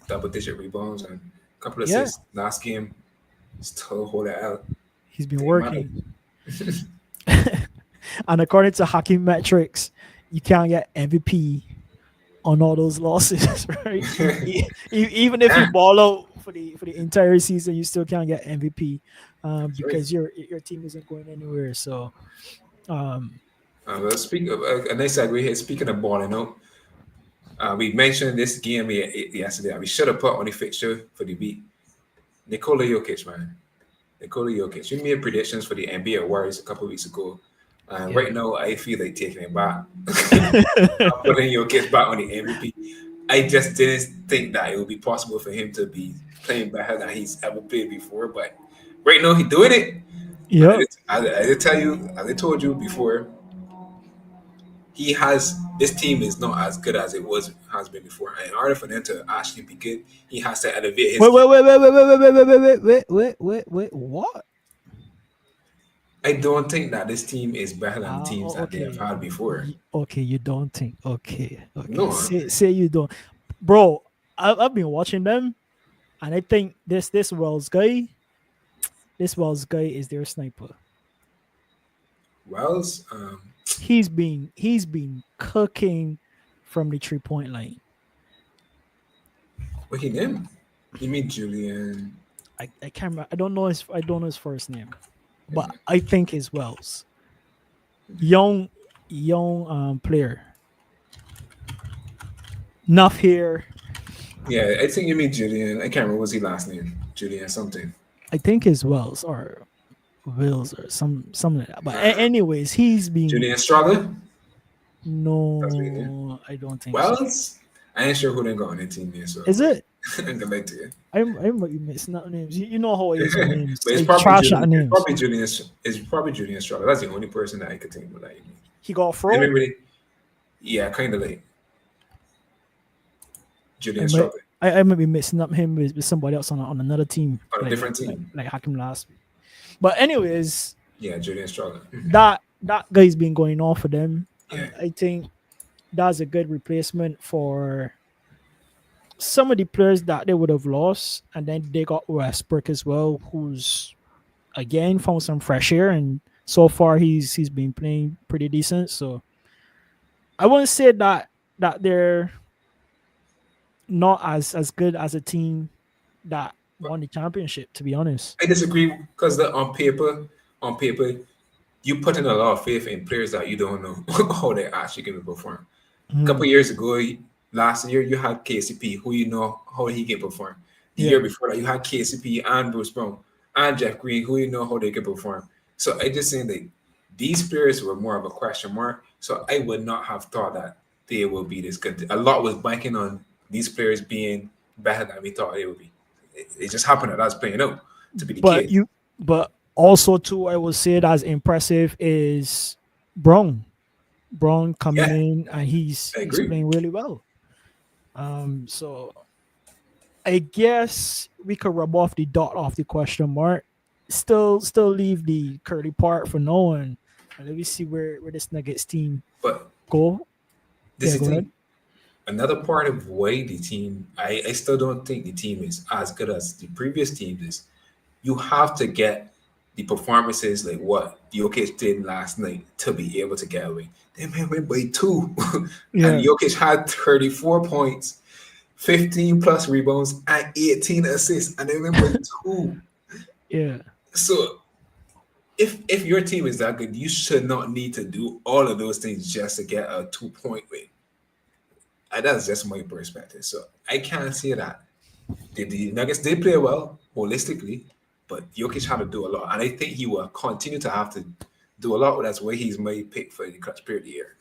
double digit rebounds and a couple of yeah, assists last game. Still hold it out. he's been Didn't matter. working. And according to Hakim metrics, you can't get MVP on all those losses, right? Even if you ball out for the entire season, you still can't get MVP That's right. because your team isn't going anywhere. So um, Well, speak of a nice segue here. Speaking of balling out, we mentioned this game yesterday. We should have put on the fixture for the week. Nikola Jokic, man. Nikola Jokic. We made predictions for the NBA awards a couple of weeks ago. And yeah. right now, I feel like taking it back. Putting Jokic back on the MVP. I just didn't think that it would be possible for him to be playing better than he's ever played before. But right now, he's doing it. Yep. I did tell you, as I told you before, he has this team is not as good as it has been before. And in order for them to actually be good, he has to elevate his Wait, game. wait, wait, wait, wait, wait, wait, wait, wait, wait, wait, wait, wait, what? I don't think that this team is better than the teams that they have Okay. had before. Okay, you don't think. Okay, okay. No, Say you don't, bro. I've been watching them, and I think this Wells guy is their sniper. Wells, He's been cooking from the 3 point line. what he named? You mean Julian? I can't remember. I don't know his first name, but I think it's Wells. Young player. Enough here. Yeah, I think you mean Julian. I can't remember what's his last name. Julian something. I think it's Wells or Wills or something like that. But anyways, he's been Julian Strother? That's what he named. no, I don't think so. Wells? I ain't sure who they got on the team there, so Is it? I'm gonna lie to you. I might be mixing up names. You know how it is with names. But it's I probably trash Julian. at names. It's probably Julian Strother. That's the only person that I could think of that you mean. He got I throw. remember yeah, kind of like I Julian might Strother I might be mixing up him with somebody else on another team, on a different team. like Hakim last week. But anyways, Yeah, Julian Strother. that guy's been going on for them. Yeah. And I think that's a good replacement for some of the players that they would have lost. And then they got Westbrook as well, who's again found some fresh air, and so far he's been playing pretty decent. So I wouldn't say that they're not as good as a team that won the championship, to be honest. I disagree because on paper, you put in a lot of faith in players that you don't know how they actually can perform. A couple years ago, last year you had KCP, who you know how he can perform. The Yeah. year before that, you had KCP and Bruce Brown and Jeff Green, who you know how they can perform. So I just saying that these players were more of a question mark. So I would not have thought that they will be this good. A lot was banking on these players being better than we thought they would be. It just happened that that's playing out to be the But case. but also too, I would say that's impressive is Brown. Brown coming Yeah, in and he's I agree. playing really well. So I guess we could rub off the dot off the question mark. Still leave the curly part for no one. And let me see where this Nuggets team But go. this Yeah, is go the ahead. thing. Another part of why the team, I still don't think the team is as good as the previous teams is. You have to get the performances like what Jokic did last night to be able to get away. They went by two, and Yeah, Jokic had 34 points, 15 plus rebounds, and 18 assists, and they went by two. yeah. So if your team is that good, you should not need to do all of those things just to get a 2 point win. And that's just my perspective. So I can't say that the Nuggets did play well holistically, but Jokic had to do a lot, and I think he will continue to have to do a lot. That's why he's my pick for the clutch player of the year.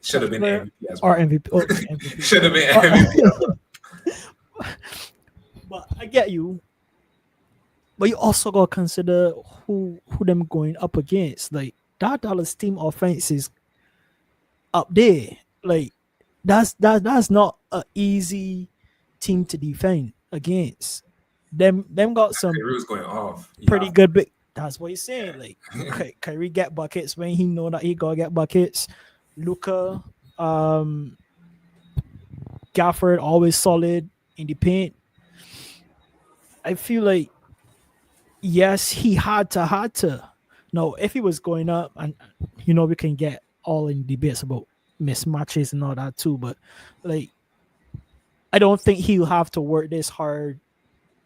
Should have Clutch been player MVP as or well. MVP? Okay, MVP. Should have been But, MVP as well. but I get you. But you also gotta consider who them going up against. Like that Dallas team offense is up there. Like that's not a easy team to defend against. Them got some Kyrie was going off. You pretty have good big. That's what he's saying. Like Kyrie get buckets when he know that he gotta get buckets. Luca, um, Gafford always solid in the paint. I feel like yes, he had to. No, if he was going up, and we can get all in debates about mismatches and all that too, but like I don't think he'll have to work this hard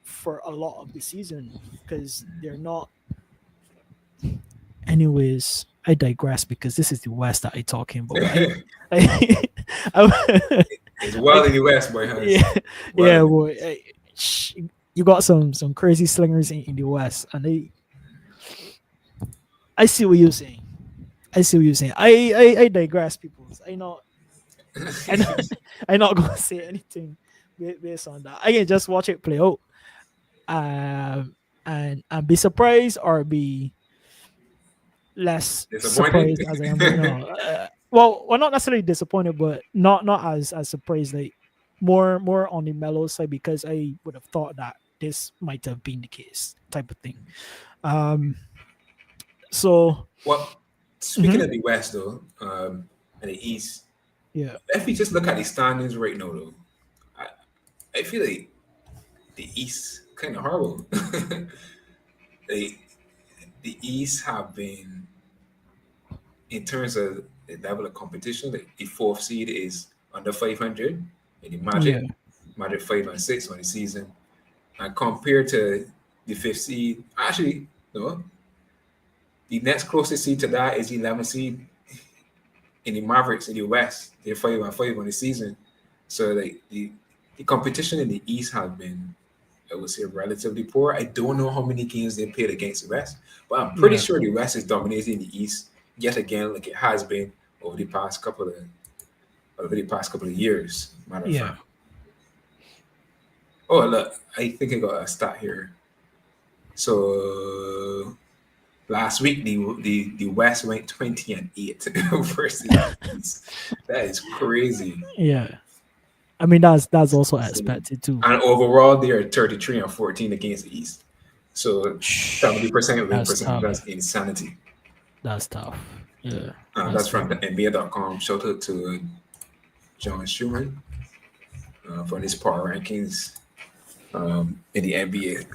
for a lot of the season because they're not. Anyways, I digress because this is the West that I talking about. I, I, it's well in the West, boy. yeah, Well yeah, in boy. You got some crazy slingers in the West, and I see what you're saying. I see what you're saying. I digress, people. I not I'm not gonna say anything based on that. I can just watch it play out, and be surprised or be less disappointed. surprised as I am right now. Well, not necessarily disappointed, but not as surprised. Like more on the mellow side because I would have thought that this might have been the case, type of thing. Um. So Well, speaking mhm, of the West though, and the East, yeah, if we just look at the standings right now though, I, I feel like the East kind of horrible. they, the East have been, in terms of the level of competition, like the fourth seed is under 500, and the yeah, Magic 5-6 on the season, and compared to the fifth seed, actually no, the next closest seed to that is the 11th seed in the Mavericks in the West. They're 5-5 on the season, so like the competition in the East has been, I would say, relatively poor. I don't know how many games they played against the West, but I'm pretty yeah, sure the West is dominating the East yet again, like it has been over the past couple of years. Matter of yeah. fact. Oh look, I think I got a stat here. So last week the West went 20-8 versus the East. That is crazy. Yeah. I mean that's It's also insane. expected too. And overall they are 33-14 against the East. So Shh, 70% win that's percent. tough. That's insanity. That's tough. Yeah, That's that's from tough. the NBA.com. Shout out to John Schumann for his power rankings in the NBA.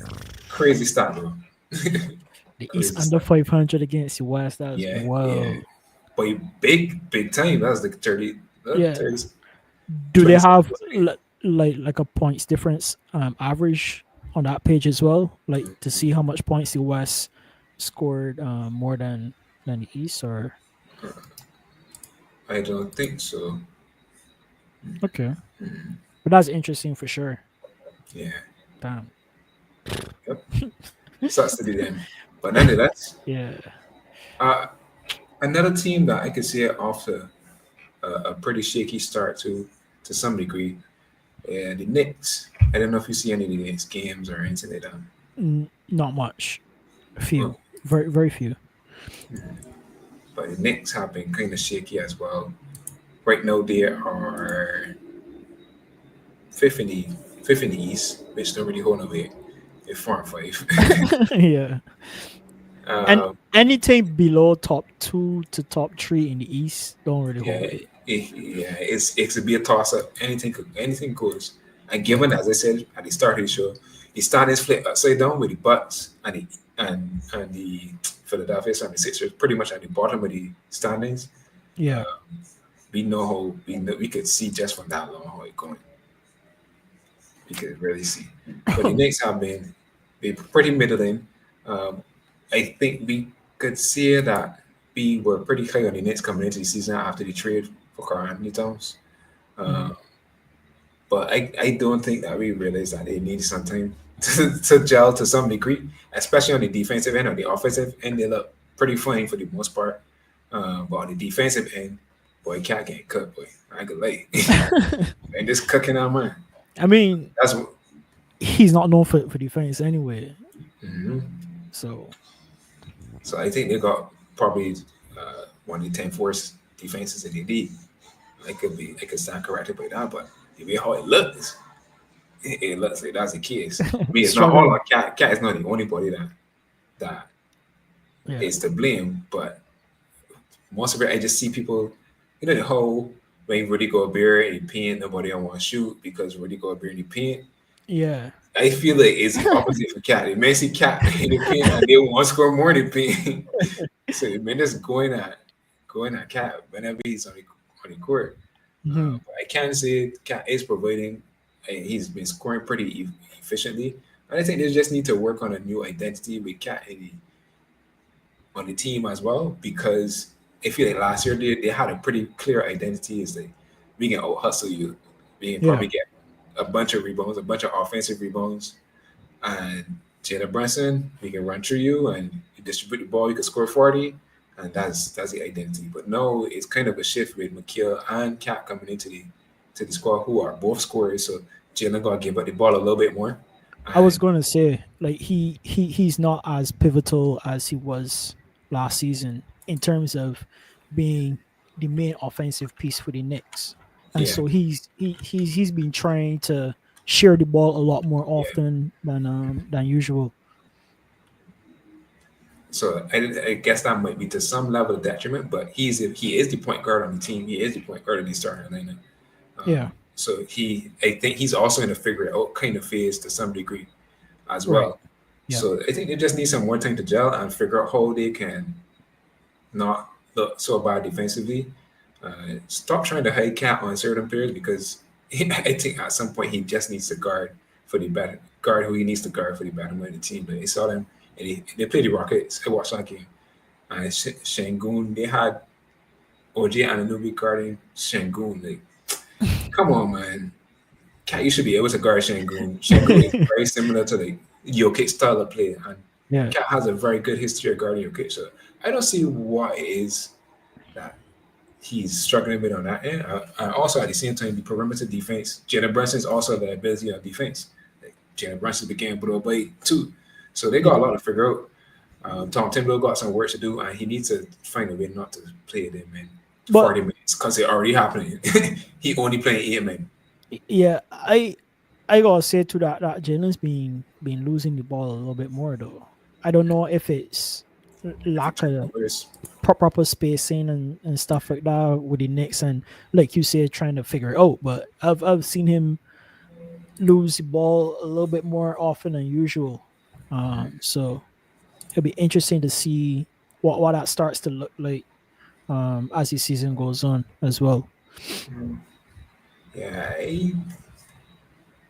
Crazy stat, bro. The East Crazy under stat. 500 against the West. That's Yeah, yeah. whoa. But big time. That's like 30, Yeah. 30 Do they 20 have seconds. like a points difference average on that page as well? Like to see how much points the West scored more than the East or I don't think so. okay. But that's interesting for sure. Yeah. Damn. Yep. Sucks to be them. But nonetheless, Yeah. uh, another team that I could see it off to a pretty shaky start to some degree. Yeah, the Knicks. I don't know if you see any of the Knicks games or anything like that. Not much. Oh, Few. Very few. but the Knicks have been kind of shaky as well. Right now they are fifth in the fifth in the East, which don't really hold no weight. They're 4-5. Yeah. And um, anything below top 2 to top 3 in the East don't really hold yeah, weight. yeah, it could be a toss up. Anything goes. And Yeah. given, as I said at the start of the show, the standings flip upside down with the Bucks and the Philadelphia 76ers pretty much at the bottom of the standings. Yeah. Uh, we know how we could see just from that long how it's going. We could really see. But the Knicks have been pretty middling. Um, I think we could see that we were pretty high on the Knicks coming into the season after the trade for Carl Anthony Towns. Mhm. Uh, but I don't think that we realized that they needed some time. to gel to some degree, especially on the defensive end. On the offensive end, they look pretty fine for the most part. But on the defensive end, boy, Cat getting cooked, boy. I ain't gonna lie. And just cooking our man. I mean, That's what. he's not known for defense anyway. Mhm. So So I think they got probably one of the 10 worst defenses in the league. It could sound corrected by that, but the way how it looks, it looks like that's the case. I mean, it's not all struggling. on Cat. Cat is not the only body that Yeah. is to blame, but most of it, I just see people, the whole when Rudy Gobert in the paint, nobody don't want to shoot because Rudy Gobert in the paint. Yeah. I feel like it's the opposite for Cat. They may see Cat in the paint and they want to score more in the paint. So the man just going at Cat whenever he's on the court. Hmm. But I can say Cat is providing, and he's been scoring pretty efficiently. And I think they just need to work on a new identity with Cat on the team as well, because I feel like last year they had a pretty clear identity. Is like we can out hustle you, we can Yeah. probably get a bunch of rebounds, a bunch of offensive rebounds, and Jalen Brunson, we can run through you and you distribute the ball, you can score 40, and that's the identity. But no, it's kind of a shift with McKeel and Cat coming into the squad, who are both scorers. So Jalen gotta give up the ball a little bit more. I was And going to say, like, he's not as pivotal as he was last season in terms of being the main offensive piece for the Knicks, and yeah, so he's been trying to share the ball a lot more yeah. often than usual. So I guess that might be to some level of detriment, but he is the point guard on the team. He is the point guard of the starting lineup. Yeah. So I think he's also in a figure it out kind of phase to some degree as Right. well. Yeah. So I think they just need some more time to gel and figure out how they can not look so bad defensively. Stop trying to hide Cat on certain players because I think at some point he just needs to guard who he needs to guard for the bottom of the team. But I saw them and they played the Rockets. I watched that game. And Shangoon, they had OJ Anunoby guarding Shangoon. Like, come on, man. Cat, you should be able to guard Shangoon. Shangoon is very similar to the Jokic style of play, and Yeah. Cat has a very good history of guarding Jokic. So I don't see what it is that he's struggling with on that end. And also at the same time, the perimeter defense, Jalen Brunson is also the ability of defense. Like, Jalen Brunson began blow by too, so they got a Yeah. lot to figure out. Tom Thibodeau got some work to do, and he needs to find a way not to play them in But 40 minutes because it already happening. He only playing 8 men. yeah, I gotta say to that Jalen's been losing the ball a little bit more though. I don't know if it's lack of Turnovers. proper spacing and stuff like that with the Knicks, and like you said, trying to figure it out. But I've seen him lose the ball a little bit more often than usual. So it'll be interesting to see what that starts to look like as the season goes on as well. Yeah, I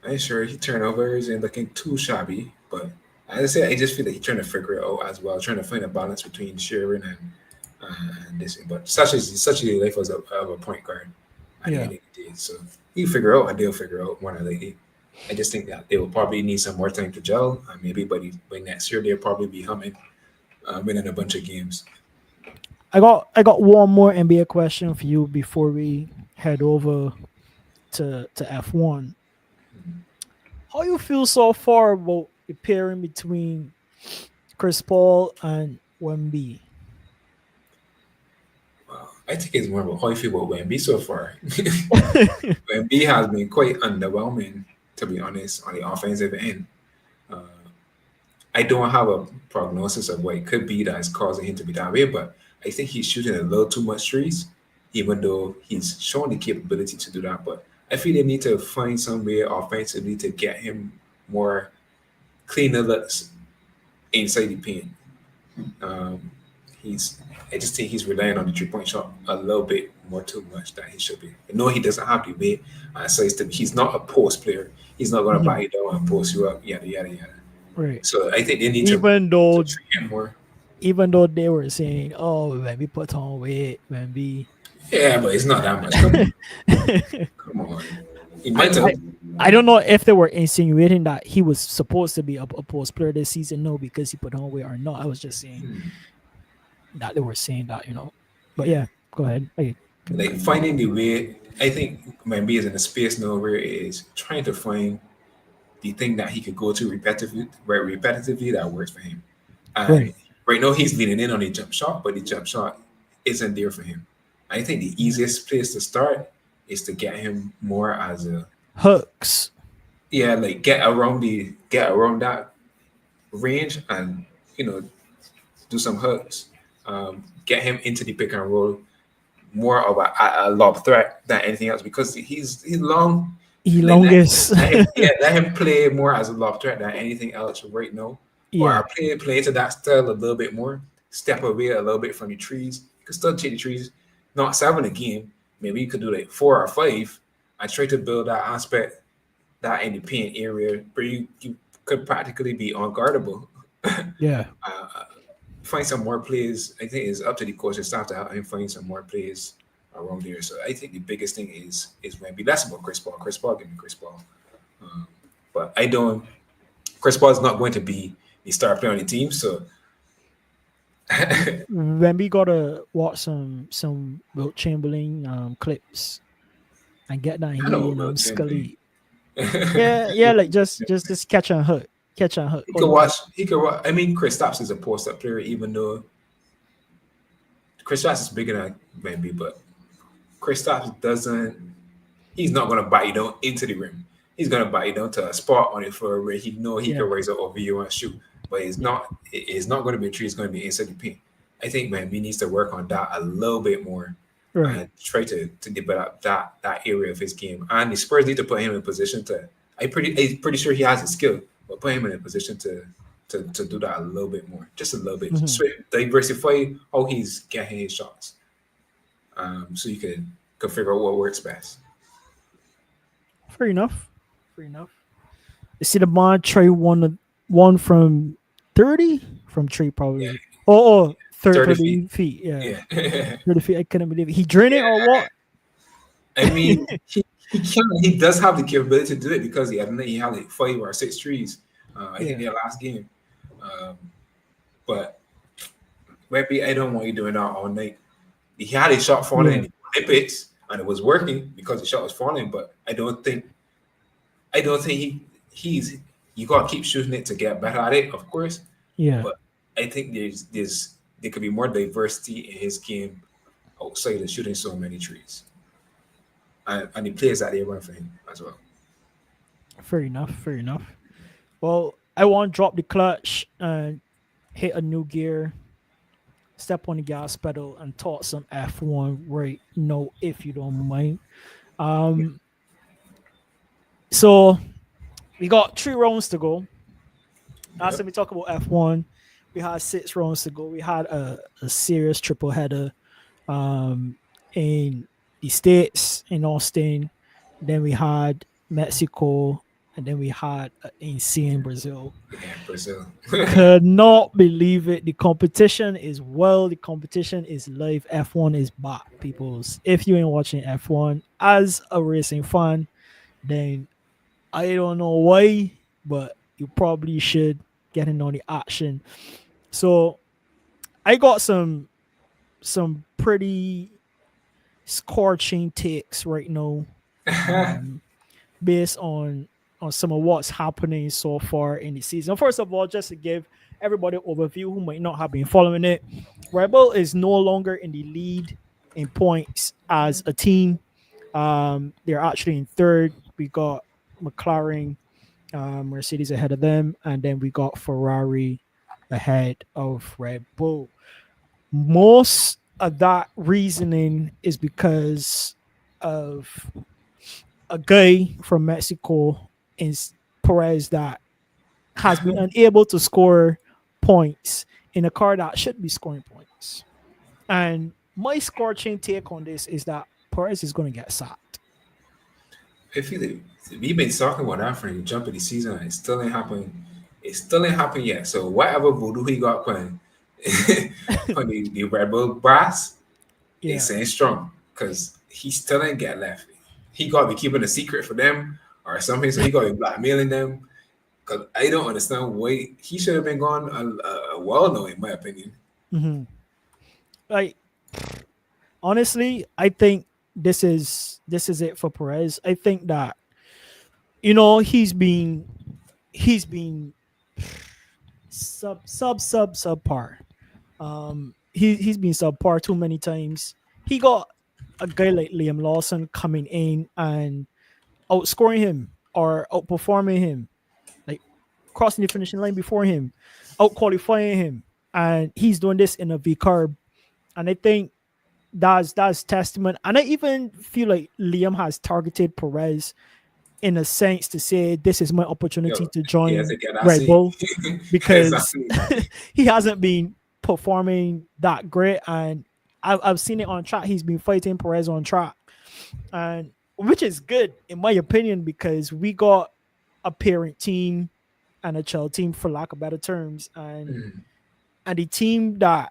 ain't sure he turnovers and looking too shabby, but as I said, I just feel like he's trying to figure it out as well, trying to find a balance between sharing and this. But such a life as of a point guard at the Yeah. end of the day. So he figure out and they'll figure out more than likely. I just think that they will probably need some more time to gel. And maybe by next year they'll probably be humming, winning a bunch of games. I got one more NBA question for you before we head over to F1. How you feel so far about the pairing between Chris Paul and Wemby? I think it's more about how you feel about Wemby so far. Wemby has been quite underwhelming, to be honest, on the offensive end. Uh, I don't have a prognosis of what it could be that is causing him to be that way, but I think he's shooting a little too much threes, even though he's shown the capability to do that. But I feel they need to find some way offensively to get him more cleaner looks inside the paint. Um, he's I just think he's relying on the 3 point shot a little bit more too much than he should be. I know he doesn't have the weight and size to he's not a post player. He's not gonna Mhm. buy you down and post you up, yada yada yada. Right. So I think they need Even to though treat him more. even though they were saying, "Oh, Wemby put on weight, Wemby." Yeah, but it's not that much. Come on. He I, might I have. I don't know if they were insinuating that he was supposed to be a post player this season. No, because he put on weight or not. I was just saying that they were saying that, But Yeah. yeah, go ahead. Hey, Like finding the way, I think Wemby is in a space now where it is trying to find the thing that he could go to repetitively, right, repetitively that works for him. And right. right now he's leaning in on the jump shot, but the jump shot isn't there for him. I think the Yeah. easiest place to start is to get him more as a Hooks. yeah, like get around that range and you know do some hooks, get him into the pick and roll more of a lob threat than anything else because he's long. He Like longest. let him play more as a lob threat than anything else right now, or Yeah. I play into that style a little bit more. Step away a little bit from the trees. You can still take the trees, not 7 a game. Maybe you could do like 4 or 5. I try to build that aspect that in the paint area where you could practically be unguardable. Yeah. Find some more plays. I think it's up to the coaching staff to help him find some more plays around there. So I think the biggest thing is Wemby. That's about Chris Paul. Chris Paul, give me Chris Paul. Um, but I don't. Chris Paul is not going to be the star player on the team. So I When we gotta watch some Wilt Chamberlain clips and get that he know and about Wemby. Scully. Yeah, yeah, like just catch and hook He all could the watch. time. He could watch. I mean, Chris Stapps is a post-up player, even though Chris Stapps is bigger than Wemby, but Chris Stapps doesn't. He's not gonna bite you down into the rim. He's gonna bite you down to a spot on the floor where he know he can Yeah, raise it over you and shoot. But it's yeah. not. It's not going to be a tree. It's going to be inside the paint. I think man, we needs to work on that a little bit more Right. and try to develop that area of his game. And the Spurs need to put him in position to. I'm pretty sure he has the skill, but put him in a position to do that a little bit more, just a little bit. Hmm. Diversify how he's getting his shots, so you can figure out what works best. Fair enough. Fair enough. You see the bond Trey one from 30 from Trey Yeah, probably. Oh, 30 feet. 30 feet. Yeah, Yeah. 30 feet. I couldn't believe it. He drained it or what? I mean, he does have the capability to do it because he had like 5 or 6 trees. I think Yeah, their last game. Um, but maybe I don't want you doing that all night. He had his shot falling in yeah, the Olympics and it was working because the shot was falling. But I don't think he's you gotta keep shooting it to get better at it, of course. yeah. But I think there could be more diversity in his game outside of shooting so many trees and the players that they run for him as well. Fair enough. Fair enough. Well, I want to drop the clutch and hit a new gear, step on the gas pedal, and talk some F1 right now, if you don't mind. Um, so we got 3 rounds to go. Last Yep. time we talk about F1, we had 6 rounds to go. We had a serious triple header in the States, in Austin. Then we had Mexico, and then we had insane Brazil. Yeah, Brazil. Could not believe it. The competition is the competition is live. F1 is back, peoples. If you ain't watching F1 as a racing fan, then I don't know why, but you probably should get in on the action. So I got some pretty scorching takes right now, um, based on some of what's happening so far in the season. First of all, just to give everybody an overview who might not have been following it, Red Bull is no longer in the lead in points as a team. They're actually in third. We got McLaren, Mercedes ahead of them, and then we got Ferrari ahead of Red Bull. Most of that reasoning is because of a guy from Mexico in Perez that has been unable to score points in a car that should be scoring points. And my scorching take on this is that Perez is going to get sacked. I feel like we've been talking about that from the jump of the season and it still ain't happened. It still ain't happened yet. So whatever voodoo he got playing on the Red Bull brass, it's Yeah, saying strong because he still ain't get left. He got to be keeping a secret for them, or something. So he got to be blackmailing them. Because I don't understand why he should have been gone a while now, in my opinion. Hmm. Like honestly, I think this is it for Perez. I think that he's been subpar. He's been subpar too many times. He got a guy like Liam Lawson coming in and outscoring him or outperforming him, like crossing the finishing line before him, out qualifying him, and he's doing this in a V carb. And I think that's testament. And I even feel like Liam has targeted Perez in a sense to say this is my opportunity Yo, to yeah, I join think yeah, that's Red it. Bull because Exactly. he hasn't been performing that great, and I've seen it on track. He's been fighting Perez on track, and which is good in my opinion because we got a parent team and a child team, for lack of better terms, Mm, and the team that's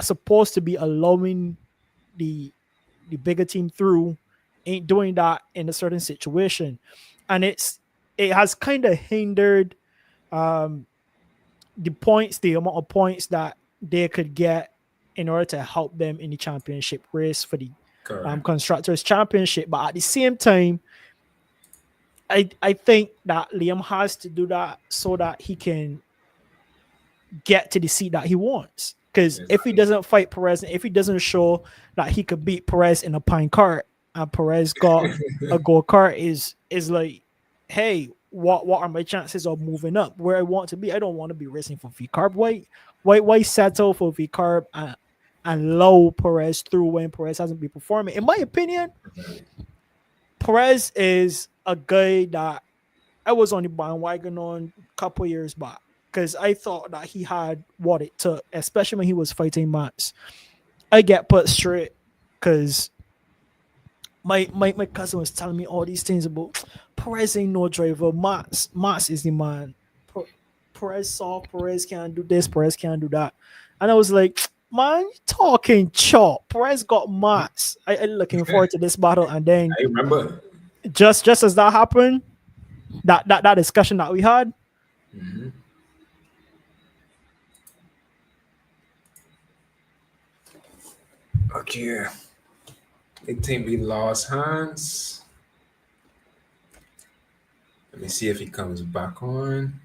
supposed to be allowing the the bigger team through ain't doing that in a certain situation, and it has kind of hindered um the amount of points that they could get in order to help them in the championship race for the correct. constructors championship. But at the same time, I think that Liam has to do that so that he can get to the seat that he wants. Because if he Exactly. doesn't fight Perez, if he doesn't show that he could beat Perez in a pine cart, and Perez got a go kart, is like, hey, what are my chances of moving up where I want to be? I don't want to be racing for V carb. Why settle for V carb and low Perez through when Perez hasn't been performing? In my opinion, Perez is a guy that I was on the bandwagon on a couple years back because I thought that he had what it took, especially when he was fighting Max. I get put straight because my cousin was telling me all these things about Perez ain't no driver. Max is the man. Perez soft. Perez can't do this. Perez can't do that. And I was like, man, you talking chop. Perez got Max. I looking forward to this battle. And then I remember. just as that happened, that discussion that we had, Mhm. Okay. I think we lost Hans. Let me see if he comes back on.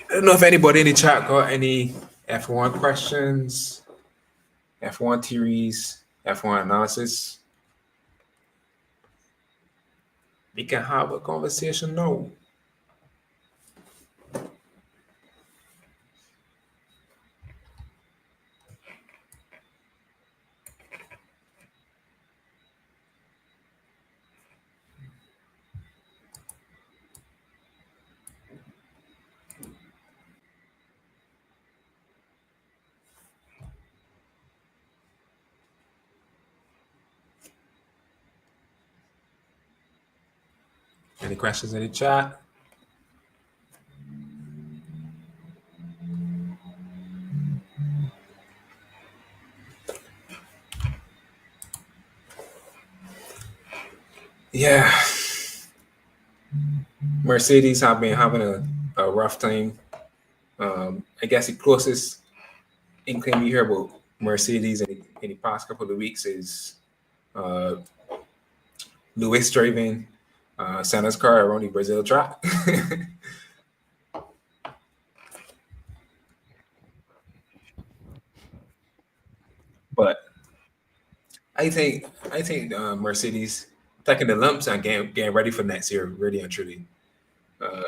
I don't know if anybody in the chat got any F1 questions, F1 theories, F1 analysis. We can have a conversation now. Any questions in the chat? Yeah, Mercedes have been having a rough time. I guess the closest inkling we hear about Mercedes in the past couple of weeks is uh, Lewis driving Senna's car around the Brazil track. But I think Mercedes taking the lumps and getting ready for next year, really and truly. Uh,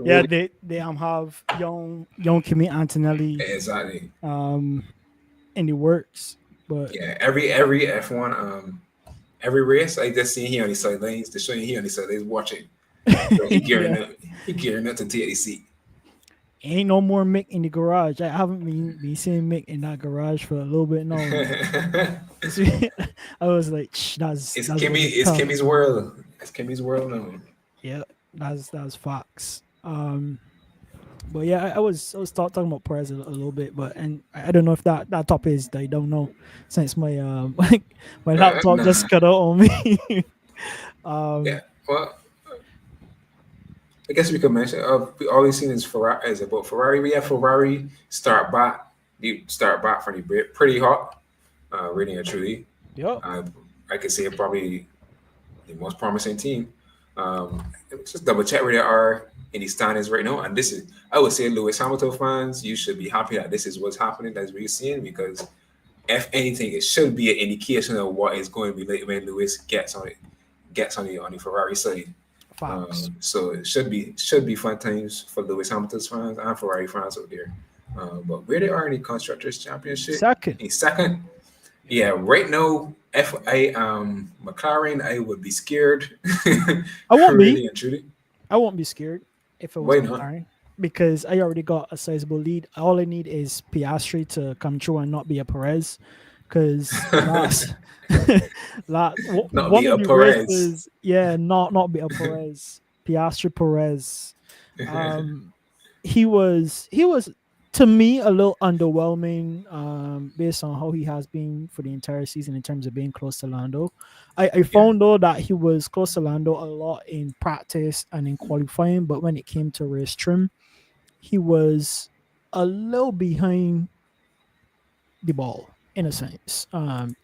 yeah, really, they have young Kimi Antonelli exactly. um in the works, but Yeah, every F1 every race I just see he on the sidelines. They show you he on the sidelines watching. So he gearing yeah, up. He gearing up to take the seat. ain't no more Mick in the garage. I haven't been seeing Mick in that garage for a little bit now, man. I was like, It's that's Kimmy. gonna be It's tough. Kimmy's world. It's Kimmy's world now. Yeah, that's facts. But yeah, I was talking about Perez a little bit, but and I don't know if that topic is I don't know since my my laptop Nah, just cut out on me. um yeah. Well, I guess we could mention. We always seen is Ferrari is about Ferrari. We have Ferrari start back. You start back from the bit pretty hot. Really and truly, yep. uh, I could say probably the most promising team. Let's just double check where they are in the standings right now. And this is, I would say, Lewis Hamilton fans, you should be happy that this is what's happening, that's what you're seeing, because if anything, it should be an indication of what is going to be like when Lewis gets on the Ferrari side. Facts. So it should be fun times for Lewis Hamilton's fans and Ferrari fans out there. But where they are in the constructors championship, Second. in second, yeah, right now, if I McLaren, I would be scared. I won't be. Really and truly. I won't be scared if it was Why not? McLaren because I already got a sizable lead. All I need is Piastri to come through and not be a Perez. Because last, Not one be of a the Perez. races, yeah, not be a Perez, Piastri Perez. Um, he was to me a little underwhelming based on how he has been for the entire season in terms of being close to Lando. I Yeah, found though that he was close to Lando a lot in practice and in qualifying, but when it came to race trim, he was a little behind the ball in a sense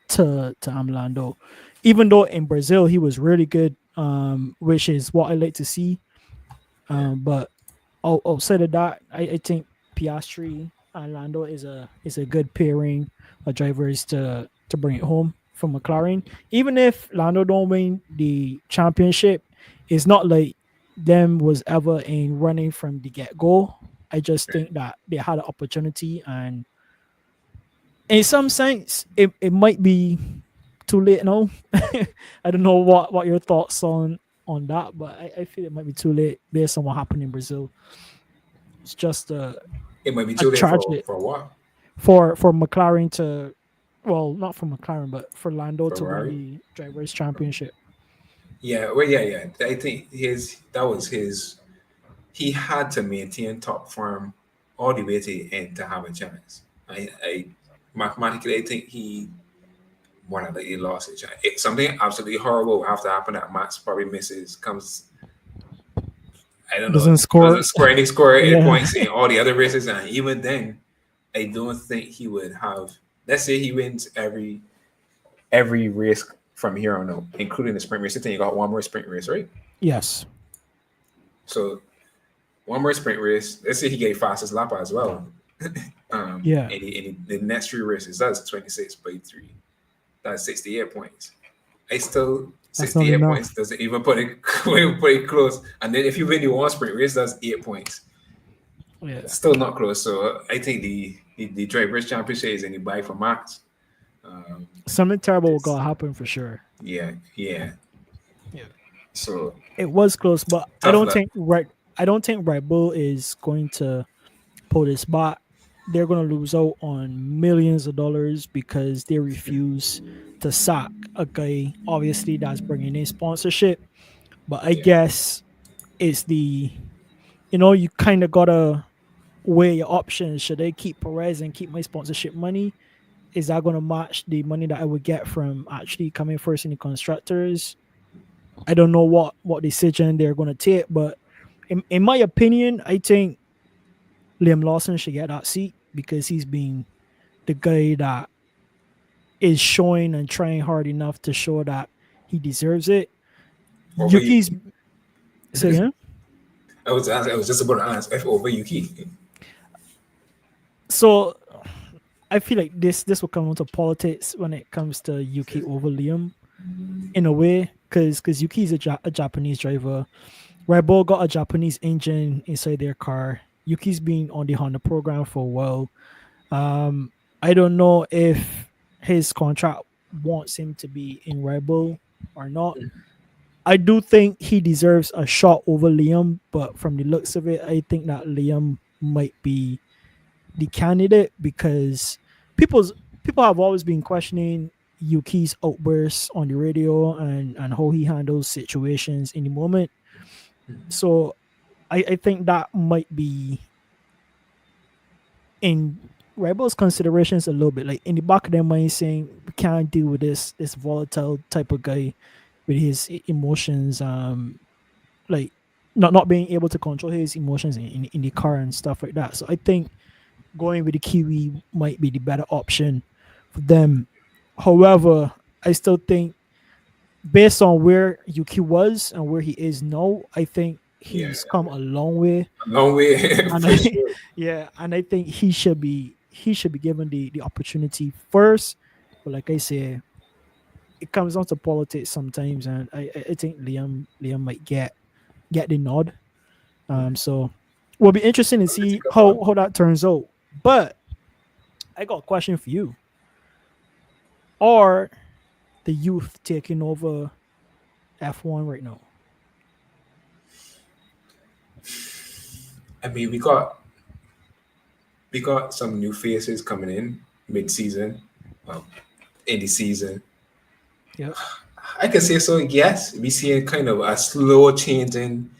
to Lando. Even though in Brazil he was really good, which is what I like to see. yeah, But outside of that, I think Piastri and Lando is a good pairing of drivers to bring it home from McLaren. Even if Lando don't win the championship, it's not like them was ever in running from the get go. I just right. think that they had an opportunity, and in some sense, it might be too late now. I don't know what your thoughts on that, but I feel it might be too late based on what happened in Brazil. It's just It might be a too late tragic for what? for McLaren to, well, not for McLaren, but for Lando to win Ferrari. the drivers championship. Yeah, well, yeah. I think that was his. He had to maintain top form all the way to the end to have a chance. I mathematically, I think he more than likely lost it. Something absolutely horrible will have to happen that Max probably misses. Comes, I don't know, Doesn't score. doesn't score any score any Yeah. points in all the other races, and even then, I don't think he would have. Let's say he wins every race from here on out, including the sprint race. I think you got one more sprint race, right? Yes. So one more sprint race. Let's say he gave fastest lap as well. Yeah. The next three races, that's 26 by three. That's 68 points. I still That's not 68 points enough. doesn't even put it put it close. And then if you win the one sprint race, that's 8 points. Yeah. It's still not close. So I think the drivers championship is in the bag for Max. Um, Something terrible this, gonna happen for sure. yeah. Yeah. So It was close, but tough luck. I don't think Red Bull is going to pull this back. They're going to lose out on millions of dollars because they refuse to sack a guy, obviously, that's bringing in sponsorship. But I Yeah. guess it's you kind of got to weigh your options. Should I keep Perez and keep my sponsorship money? Is that going to match the money that I would get from actually coming first in the constructors? I don't know what decision they're going to take, but in my opinion, I think Liam Lawson should get that seat because he's been the guy that is showing and trying hard enough to show that he deserves it. Over Yuki's Yuki. say again. I was just about to ask if over Yuki. So I feel like this will come into politics when it comes to Yuki over Liam in a way because Yuki is a Japanese driver. Red Bull got a Japanese engine inside their car. Yuki's been on the Honda program for a while. I don't know if his contract wants him to be in Red Bull or not. I do think he deserves a shot over Liam, but from the looks of it, I think that Liam might be the candidate because people's people have always been questioning Yuki's outbursts on the radio and how he handles situations in the moment. So I think that might be in Rebels considerations a little bit like in the back of their mind saying we can't deal with this volatile type of guy with his emotions, like not being able to control his emotions in the car and stuff like that. So I think going with the Kiwi might be the better option for them. However, I still think based on where Yuki was and where he is now, I think Yeah, he's come a long way. a long way And for I, sure. yeah, and I think he should be given the opportunity first. But like I say, it comes down to politics sometimes, and I think Liam might get the nod. So will be interesting to see Political how one. that turns out. But I got a question for you: are the youth taking over F1 right now? I mean, we got some new faces coming in mid-season, well, in the season. Yep. I can say so. Yes, we seeing kind of a slow changing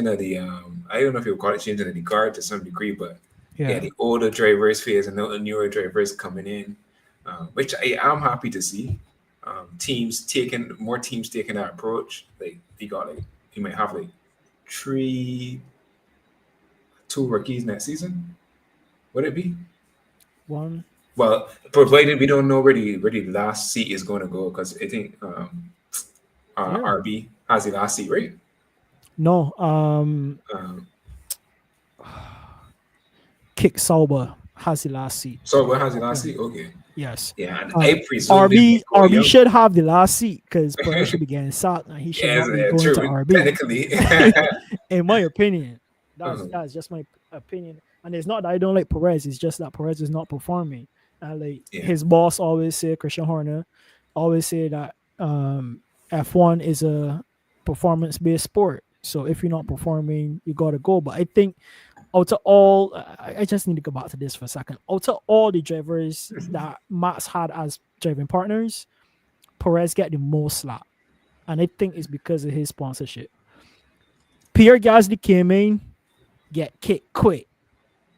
of the. I don't know if you would call it changing of the guard to some degree, but yeah, Yeah. the older drivers phase and the newer drivers coming in, which I am happy to see. Teams taking that approach. Like you might have like three, two rookies next season. Would it be? One. Well, provided we don't know where the last seat is going to go, because I think Yeah. RB has the last seat, right? No. Um, Kick Sauber has the last seat. so what has the last Okay. seat? Okay, Yes. yeah, and Uh, I presume they RB might go young. should have the last seat because Perez should be getting sacked and he should Yes, not be yeah, going to true. RB. Technically, In my opinion, that's Mhm. that's just my opinion. And it's not that I don't like Perez; it's just that Perez is not performing. And like Yeah, his boss always say, Christian Horner always say that F1 is a performance based sport. So if you're not performing, you gotta go. But I think out of all, I just need to go back to this for a second. Out of all the drivers that Max had as driving partners, Perez get the most slack, and I think it's because of his sponsorship. Pierre Gasly came in, get kicked quick.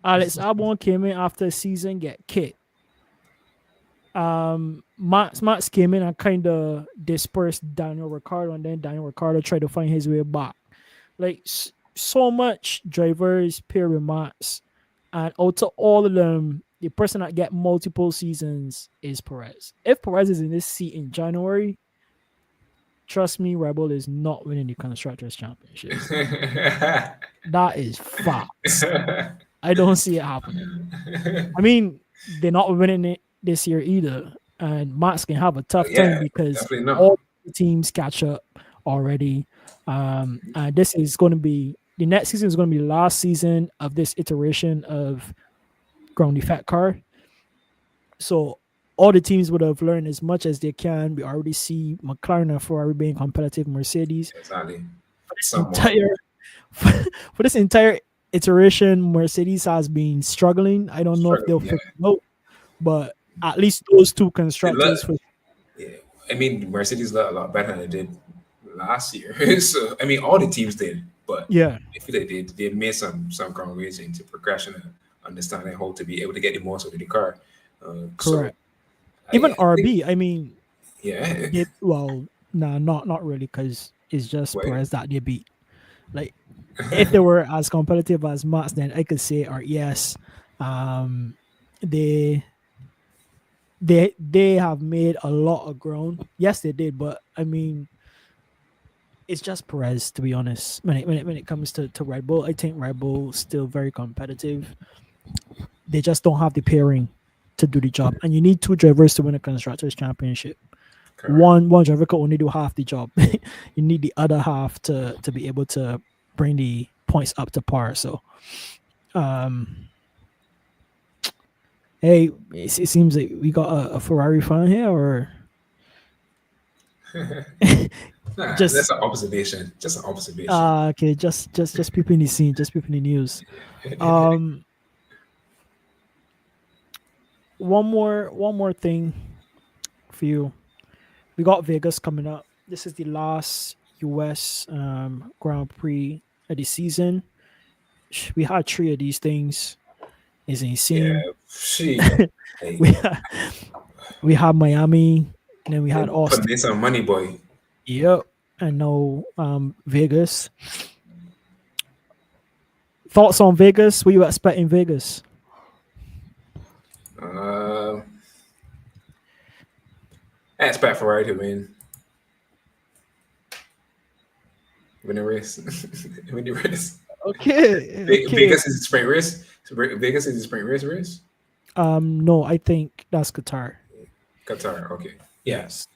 Alex Albon came in after a season, get kicked. Max came in and kind of dispersed Daniel Ricciardo, and then Daniel Ricciardo tried to find his way back. Like so much drivers pair with Max, and out of all of them, the person that get multiple seasons is Perez. If Perez is in this seat in January, trust me, Rebel is not winning the constructors championships. That is facts. I don't see it happening. I mean, they're not winning it this year either, and Max can have a tough time yeah, because definitely not. all the teams catch up already. And this is going to be the next season is going to be the last season of this iteration of Ground Effect Car. So all the teams would have learned as much as they can. We already see McLaren and Ferrari being competitive, Mercedes. Exactly. For this Somewhat. entire for this entire iteration, Mercedes has been struggling. I don't know if they'll Struggling. Yeah, figure it out, but at least those two they constructors look. for Yeah, I mean, Mercedes look a lot better than they did last year. So I mean, all the teams did, but yeah, I feel like they made some groundways into progression and understanding how to be able to get the most out of the car. So correct. Even I think, RB, I mean, yeah, they well, nah, not really, because it's just wait, Perez that they beat. Like if they were as competitive as Max, then I could say, or yes, um, they they have made a lot of ground. Yes, they did, but I mean, it's just Perez, to be honest. When it comes to Red Bull, I think Red Bull still very competitive. They just don't have the pairing to do the job, and you need two drivers to win a constructors championship. correct. One driver can only do half the job. You need the other half to be able to bring the points up to par. So, um, hey, it seems like we got a Ferrari fan here, or Nah, that's just an observation. Just an observation. okay, just peeping the scene, just peeping the news. Um, one more thing for you. We got Vegas coming up. This is the last US Grand Prix of the season. We had three of these things is Yeah, insane. she like we we had Miami, and then we they had putting Austin. in some money, boy. Yep, and now Vegas. Thoughts on Vegas? What you expect in Vegas? Uh, I expect Ferrari to win the race, win the race. Okay, okay. Vegas is a sprint race. So Vegas is a sprint race. No, I think that's Qatar. Qatar, okay, yeah. Yes,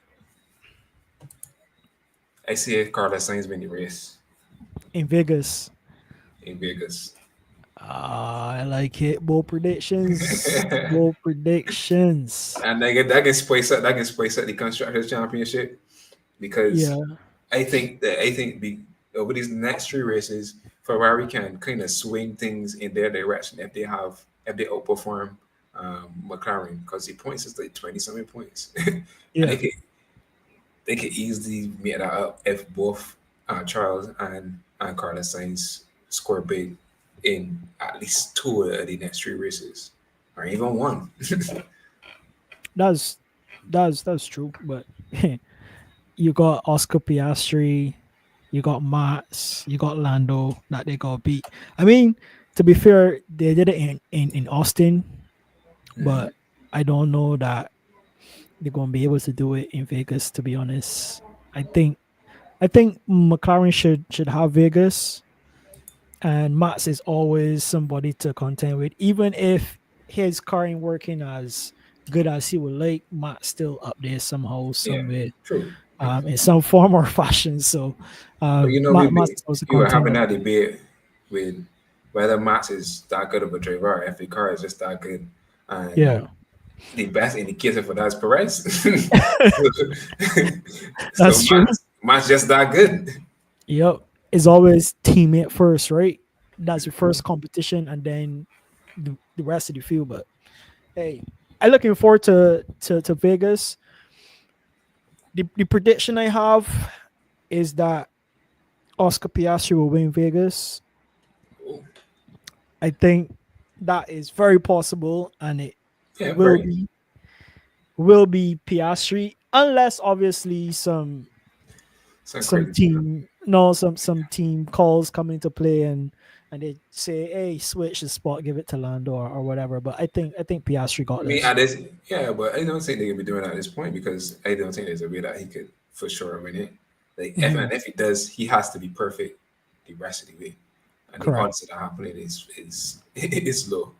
I see it. Carlos Sainz win the race in Vegas. in Vegas. I like it. Bold predictions. Bold predictions. And that can spice up the constructors championship because Yeah, I think over these next three races, Ferrari can kind of swing things in their direction if they outperform McLaren because the points is like 20 something points, and yeah. they could easily make that up if both Charles and Carlos Sainz score big in at least two of the next three races, or even one. That's that's true. But you got Oscar Piastri, you got Max, you got Lando that they got beat. I mean, to be fair, they did it in Austin, Mhm. but I don't know that they're gonna be able to do it in Vegas. To be honest, I think I think McLaren should have Vegas, and Max is always somebody to contend with, even if his car ain't working as good as he would like. Max still up there somehow, Yeah, somewhere, true. in some form or fashion. So, But you know, Max is always a we were having contender. that debate with whether Max is that good of a driver or if the car is just that good. And Yeah, the best indicator for that is Perez. So that's true. Max just that good. Yep, it's always teammate first, right? That's your first competition, and then the rest of the field. But hey, I'm looking forward to Vegas. The prediction I have is that Oscar Piastri will win Vegas. I think that is very possible, and it Yeah, will very. be Piastri, unless obviously Some crazy stuff. some team calls come into play, and they say, hey, switch the spot, give it to Lando, or whatever. But I think Piastri I got mean, this. at this, yeah, but I don't think they could be doing it at this point because I don't think there's a way that he could for sure win it. Like, Mhm. if he does, he has to be perfect the rest of the way, and the Correct, odds of that happening is is low.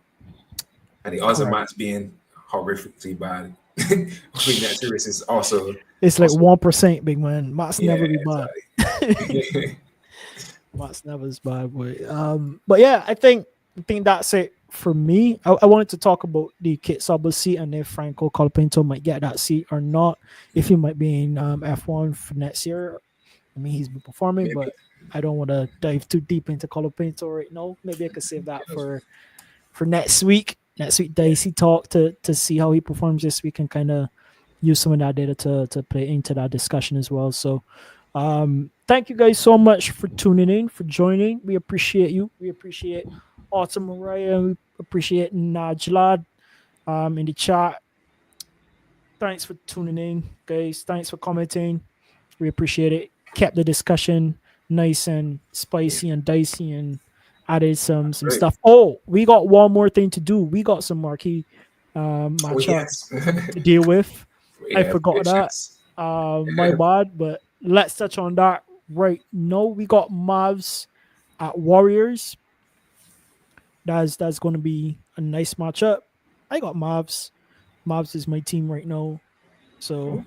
And the odds of correct. Max being horrifically bad between that series is It's like also 1%, big man. Matt's yeah, never be bad. exactly. Matt's never is bad, but yeah, I think that's it for me. I wanted to talk about the Kit Sauber seat and if Franco Colapinto might get that seat or not. If he might be in F1 for next year. I mean, he's been performing, Maybe but I don't want to dive too deep into Colapinto right now. Maybe I could save that for next week. Next week, yeah, Dicey talk to see how he performs this week and kind of use some of that data to play into that discussion as well. So, thank you guys so much for tuning in, for joining. We appreciate you. We appreciate Autumn Mariah. We appreciate Najla in the chat. Thanks for tuning in, guys. Thanks for commenting. We appreciate it. Kept the discussion nice and yeah. spicy and dicey and added some Great. stuff. Oh, we got one more thing to do. We got some marquee Oh matchups yes. to deal with. I Yeah, forgot that. predictions. My bad, but let's touch on that right now. We got Mavs at Warriors. That's going to be a nice matchup. I got Mavs. Mavs is my team right now. So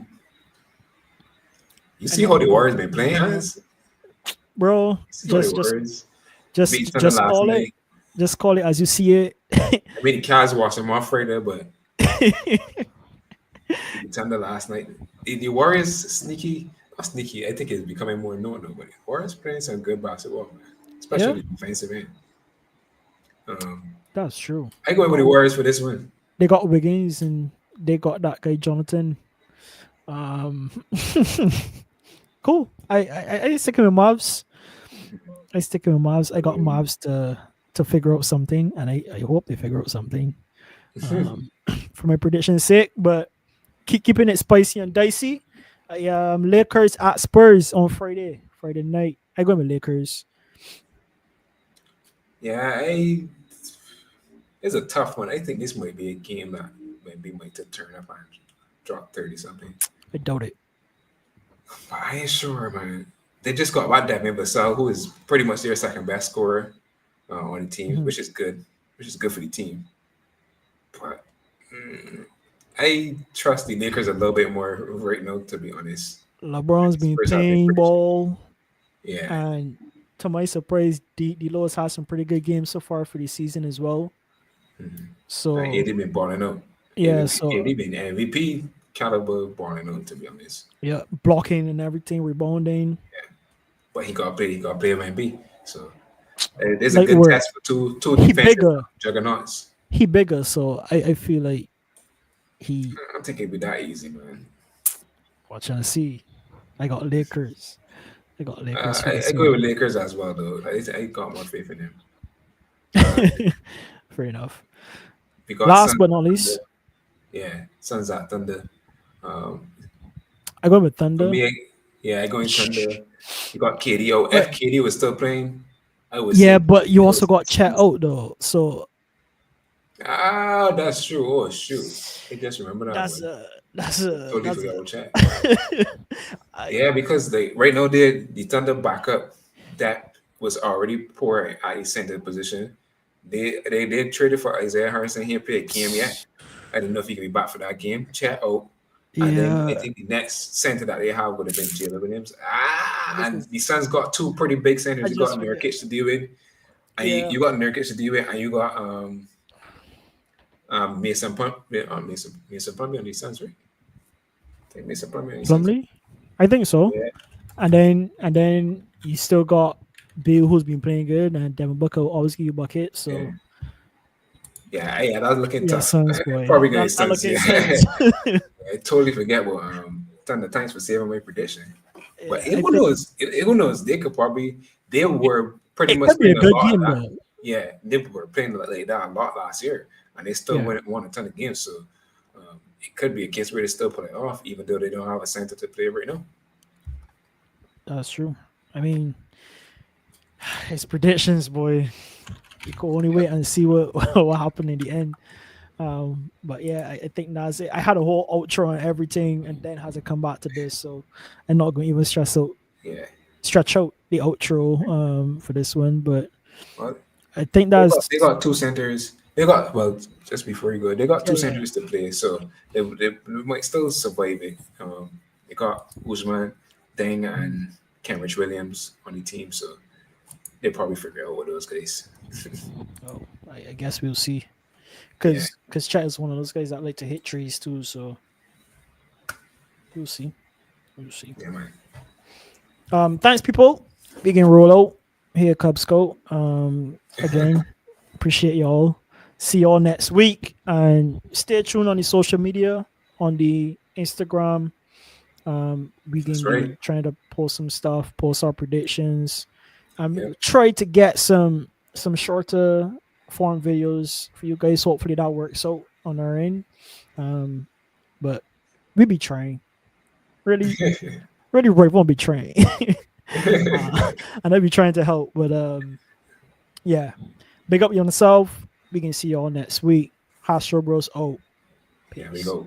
You I see know how I'm the going Warriors to been be playing, Mavs. guys? Bro, You see how the just just Warriors beat just Thunder just last call it. night. Just call it as you see it. I mean, the Cavs watched them off right there, but beat Thunder last night. The Warriors sneaky, not sneaky. I think it's becoming more known though. But the Warriors playing some good basketball, man. Yeah, Especially the defensive end. Um, that's true. I going with the Warriors for this one. They got Wiggins and they got that guy Jonathan. Um, I sticking with Mavs. I got Mavs to to figure out something, and I hope they figure out something for my prediction's sake. But keeping it spicy and dicey. Lakers at Spurs on Friday night. I go with Lakers. Yeah, it's a tough one. I think this might be a game that maybe might turn up and drop 30 something. I doubt it. But I ain't sure, man. They just got Matt Devin Vassell, who is pretty much their second best scorer on the team, which is good. Which is good for the team. But I trust the Lakers a little bit more right now, to be honest. LeBron's been playing ball. Yeah. And to my surprise, D'Lo's has some pretty good games so far for the season as well. So AD been balling out. Yeah, AD so been MVP caliber balling out, to be honest. Yeah, blocking and everything, rebounding. Yeah. But he got play Wemby. So there's a good test for two defensive juggernauts. He bigger, so I feel like I don't think it'd be that easy, man. Watch and see. I got Lakers. I go with Lakers as well, though. I got more faith in him. Fair enough. Last but not least, Suns at Thunder. I go with Thunder. I go in Thunder. You got KD out. If KD was still playing, I would. Yeah, but you also got Chet out though, so. That's true. Oh shoot! I just remember that. Totally forgot about Chet. Yeah, because right now the Thunder backup that was already poor at a center position. They traded for Isaiah Harrison. He ain't played a game yet. I don't know if he can be back for that game. Chet out. And then I think the next center that they have would have been Jalen Williams. And the Suns got two pretty big centers. You got Nurkic to deal with. And you got Nurkic to deal with, and you got Mason Plumlee on the Suns, right? I think Mason Plumlee. I think so. Yeah. And then you still got Bill, who's been playing good, and Devin Booker will always give you buckets. So that was looking tough. Suns, boy. Probably gonna Suns. I totally forget what Thunder. Thanks for saving my prediction. But who knows? Who knows? They were pretty much playing a lot. They were playing like that a lot last year, and they still won a ton of games. So it could be a case where they still pull it off, even though they don't have a center to play right now. That's true. I mean, it's predictions, boy. You can only wait and see what happened in the end. But yeah, I think that's it. I had a whole outro on everything, and then has to come back to this, so I'm not going to even stretch out the outro for this one. But I think they got two centers. Just before you go, they got two centers to play, so they might still survive it. They got Usman, Deng, and Cambridge Williams on the team, so they probably figure out what those guys. I guess we'll see. Because Chet is one of those guys that like to hit trees too, so we'll see. Yeah, man. Thanks, people. We can roll out here, Cub Scout. Again, appreciate y'all. See y'all next week, and stay tuned on the social media, on the Instagram. We can be trying to post some stuff, post our predictions. Try to get some shorter form videos for you guys. Hopefully that works out on our end. But we be trying. Really, we won't be trying. And I'll be trying to help. But big up yourself. We can see y'all next week. Hastro Bros out. Peace. Yeah, we go.